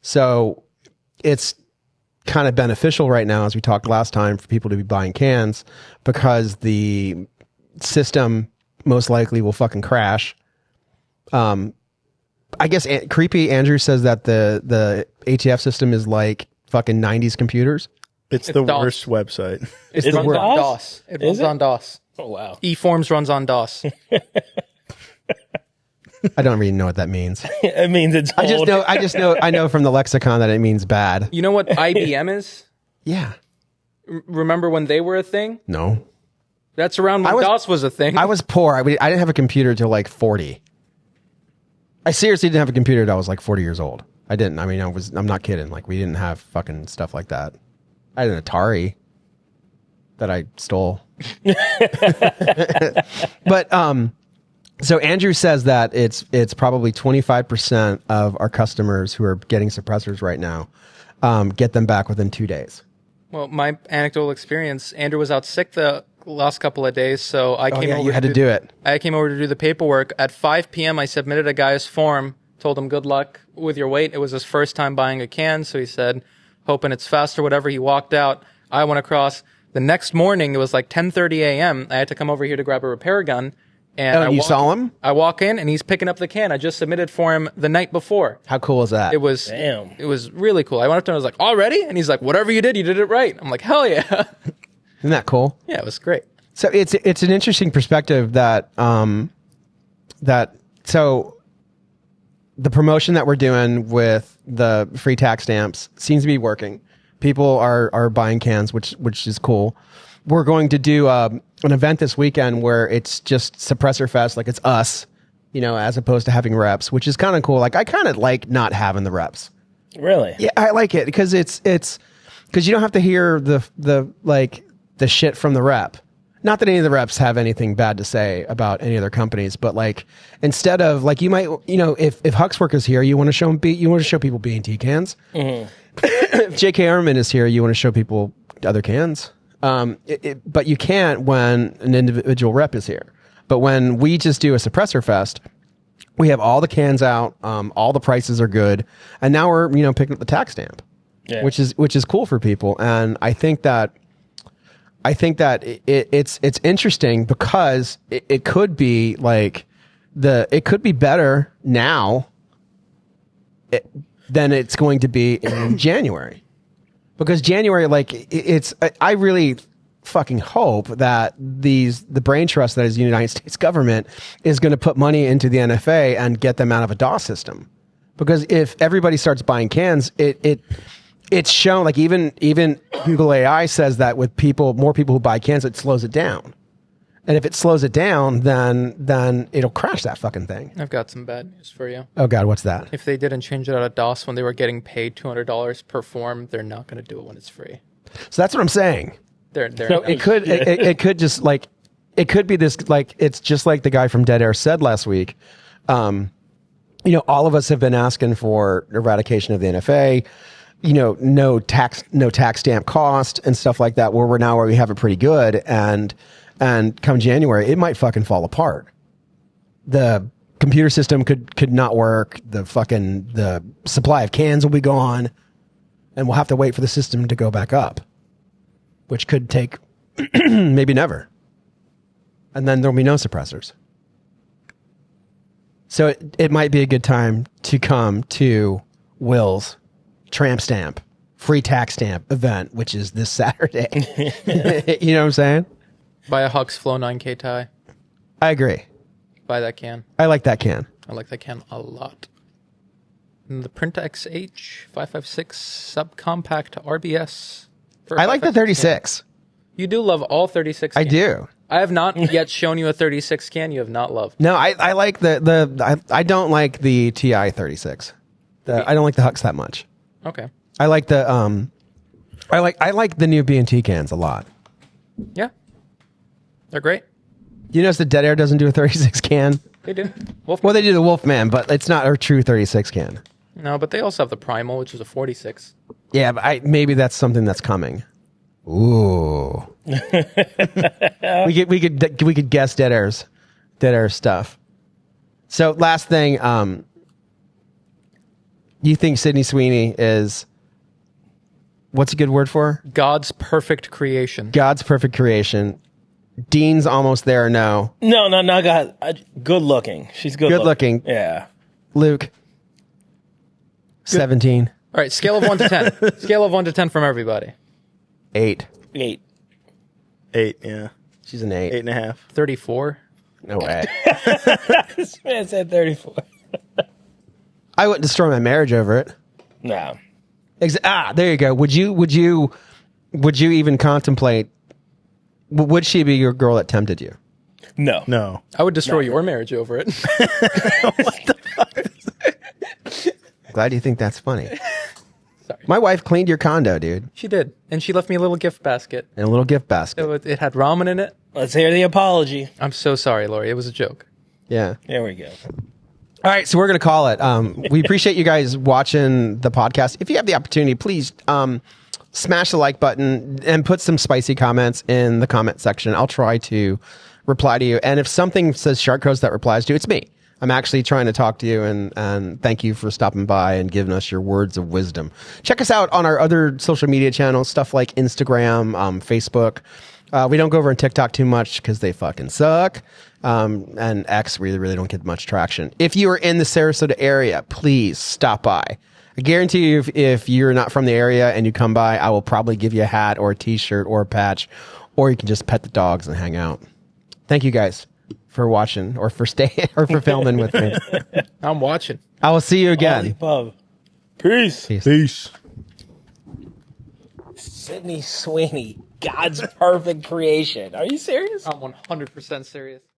So it's kind of beneficial right now, as we talked last time, for people to be buying cans, because the system most likely will fucking crash. I guess creepy Andrew says that the ATF system is like fucking 90s computers. It's the DOS. worst website. It runs on DOS. It runs on DOS. Oh wow. eForms runs on DOS. I don't really know what that means. It means it's old. I know from the lexicon that it means bad. You know what IBM is? Yeah. Remember when they were a thing? No. That's around when DOS was a thing. I was poor. I didn't have a computer till like 40. I seriously didn't have a computer till I was like 40 years old. I didn't. I mean, I'm not kidding. Like, we didn't have fucking stuff like that. I had an Atari that I stole. But so Andrew says that it's probably 25% of our customers who are getting suppressors right now get them back within 2 days. Well, my anecdotal experience, Andrew was out sick the last couple of days, so I came over. You had to do it. I came over to do the paperwork. At 5 p.m., I submitted a guy's form, told him good luck with your weight. It was his first time buying a can, so he said, hoping it's fast or whatever. He walked out. I went across. The next morning, it was like 10:30 a.m. I had to come over here to grab a repair gun. And you saw him? I walk in, and he's picking up the can I just submitted for him the night before. How cool is that? It was Damn. It was really cool. I went up to him, I was like, already? And he's like, whatever you did it right. I'm like, hell yeah. Isn't that cool? Yeah, it was great. So it's an interesting perspective that so the promotion that we're doing with the free tax stamps seems to be working. People are buying cans, which is cool. We're going to do an event this weekend where it's just Suppressor Fest, like it's us, as opposed to having reps, which is kind of cool. Like, I kind of like not having the reps. Really? Yeah, I like it because it's because you don't have to hear the shit from the rep. Not that any of the reps have anything bad to say about any other companies, but like, instead of like, you might, if Huxwork is here, you want to show people B&T cans. Mm-hmm. If JK Armament is here, you want to show people other cans. But you can't when an individual rep is here. But when we just do a Suppressor Fest, we have all the cans out, all the prices are good, and now we're picking up the tax stamp, which is cool for people. And I think that it's interesting because it could be like it could be better now than it's going to be in January, because January, I really fucking hope that the brain trust that is the United States government is going to put money into the NFA and get them out of a DOS system, because if everybody starts buying cans, it's shown, like even Google AI says that with more people who buy cans, it slows it down. And if it slows it down, then it'll crash that fucking thing. I've got some bad news for you. Oh God, what's that? If they didn't change it out of DOS when they were getting paid $200 per form, they're not going to do it when it's free. So that's what I'm saying. So it could just like, it could be this, like, it's just like the guy from Dead Air said last week. All of us have been asking for eradication of the NFA. No tax stamp cost and stuff like that, where we have it pretty good, and come January, it might fucking fall apart. The computer system could not work. The supply of cans will be gone, and we'll have to wait for the system to go back up, which could take maybe never. and then there'll be no suppressors. So it might be a good time to come to Will's Tramp Stamp free tax stamp event, which is this Saturday. You know what I'm saying? Buy a Hux Flow 9K tie. I agree. Buy that can. I like that can. I like that can a lot. And the Print XH 556 subcompact RBS. I like the 36. You do love all 36 cans. I do. I have not yet shown you a 36 can you have not loved. No, I like I don't like the TI 36. I don't like the Hux that much. Okay. I like the I like the new B&T cans a lot. Yeah. They're great. You notice the Dead Air doesn't do a 36 can? They do. Wolf. Well, they do the Wolfman, but it's not a true 36 can. No, but they also have the Primal, which is a 46. Yeah, but maybe that's something that's coming. Ooh. we could guess Dead Air stuff. So last thing, you think Sydney Sweeney is, what's a good word for her? God's perfect creation. God's perfect creation. Dean's almost there. No. No, God. Good looking. She's good looking. Yeah. Luke. 17. All right, scale of 1 to 10. Scale of 1 to 10 from everybody. 8. 8. 8, yeah. She's an 8. 8.5. 34. No way. This man said 34. I wouldn't destroy my marriage over it. No. There you go. Would you even contemplate? Would she be your girl that tempted you? No. No. I would destroy your marriage over it. What the fuck? Glad you think that's funny. Sorry. My wife cleaned your condo, dude. She did. And she left me a little gift basket. And a little gift basket. It had ramen in it. Let's hear the apology. I'm so sorry, Lori. It was a joke. Yeah. There we go. All right, so we're going to call it. We appreciate you guys watching the podcast. If you have the opportunity, please smash the like button and put some spicy comments in the comment section. I'll try to reply to you. And if something says Shark Coast that replies to you, it's me. I'm actually trying to talk to you, and thank you for stopping by and giving us your words of wisdom. Check us out on our other social media channels, stuff like Instagram, Facebook. We don't go over on TikTok too much because they fucking suck. And X really don't get much traction. If you are in the Sarasota area, please stop by. I guarantee you, if you're not from the area and you come by, I will probably give you a hat or a t-shirt or a patch, or you can just pet the dogs and hang out. Thank you guys for watching or for staying or for filming with me. I'm watching. I will see you again. Pub. Peace. Peace. Sydney Sweeney, God's perfect creation. Are you serious? I'm 100% serious.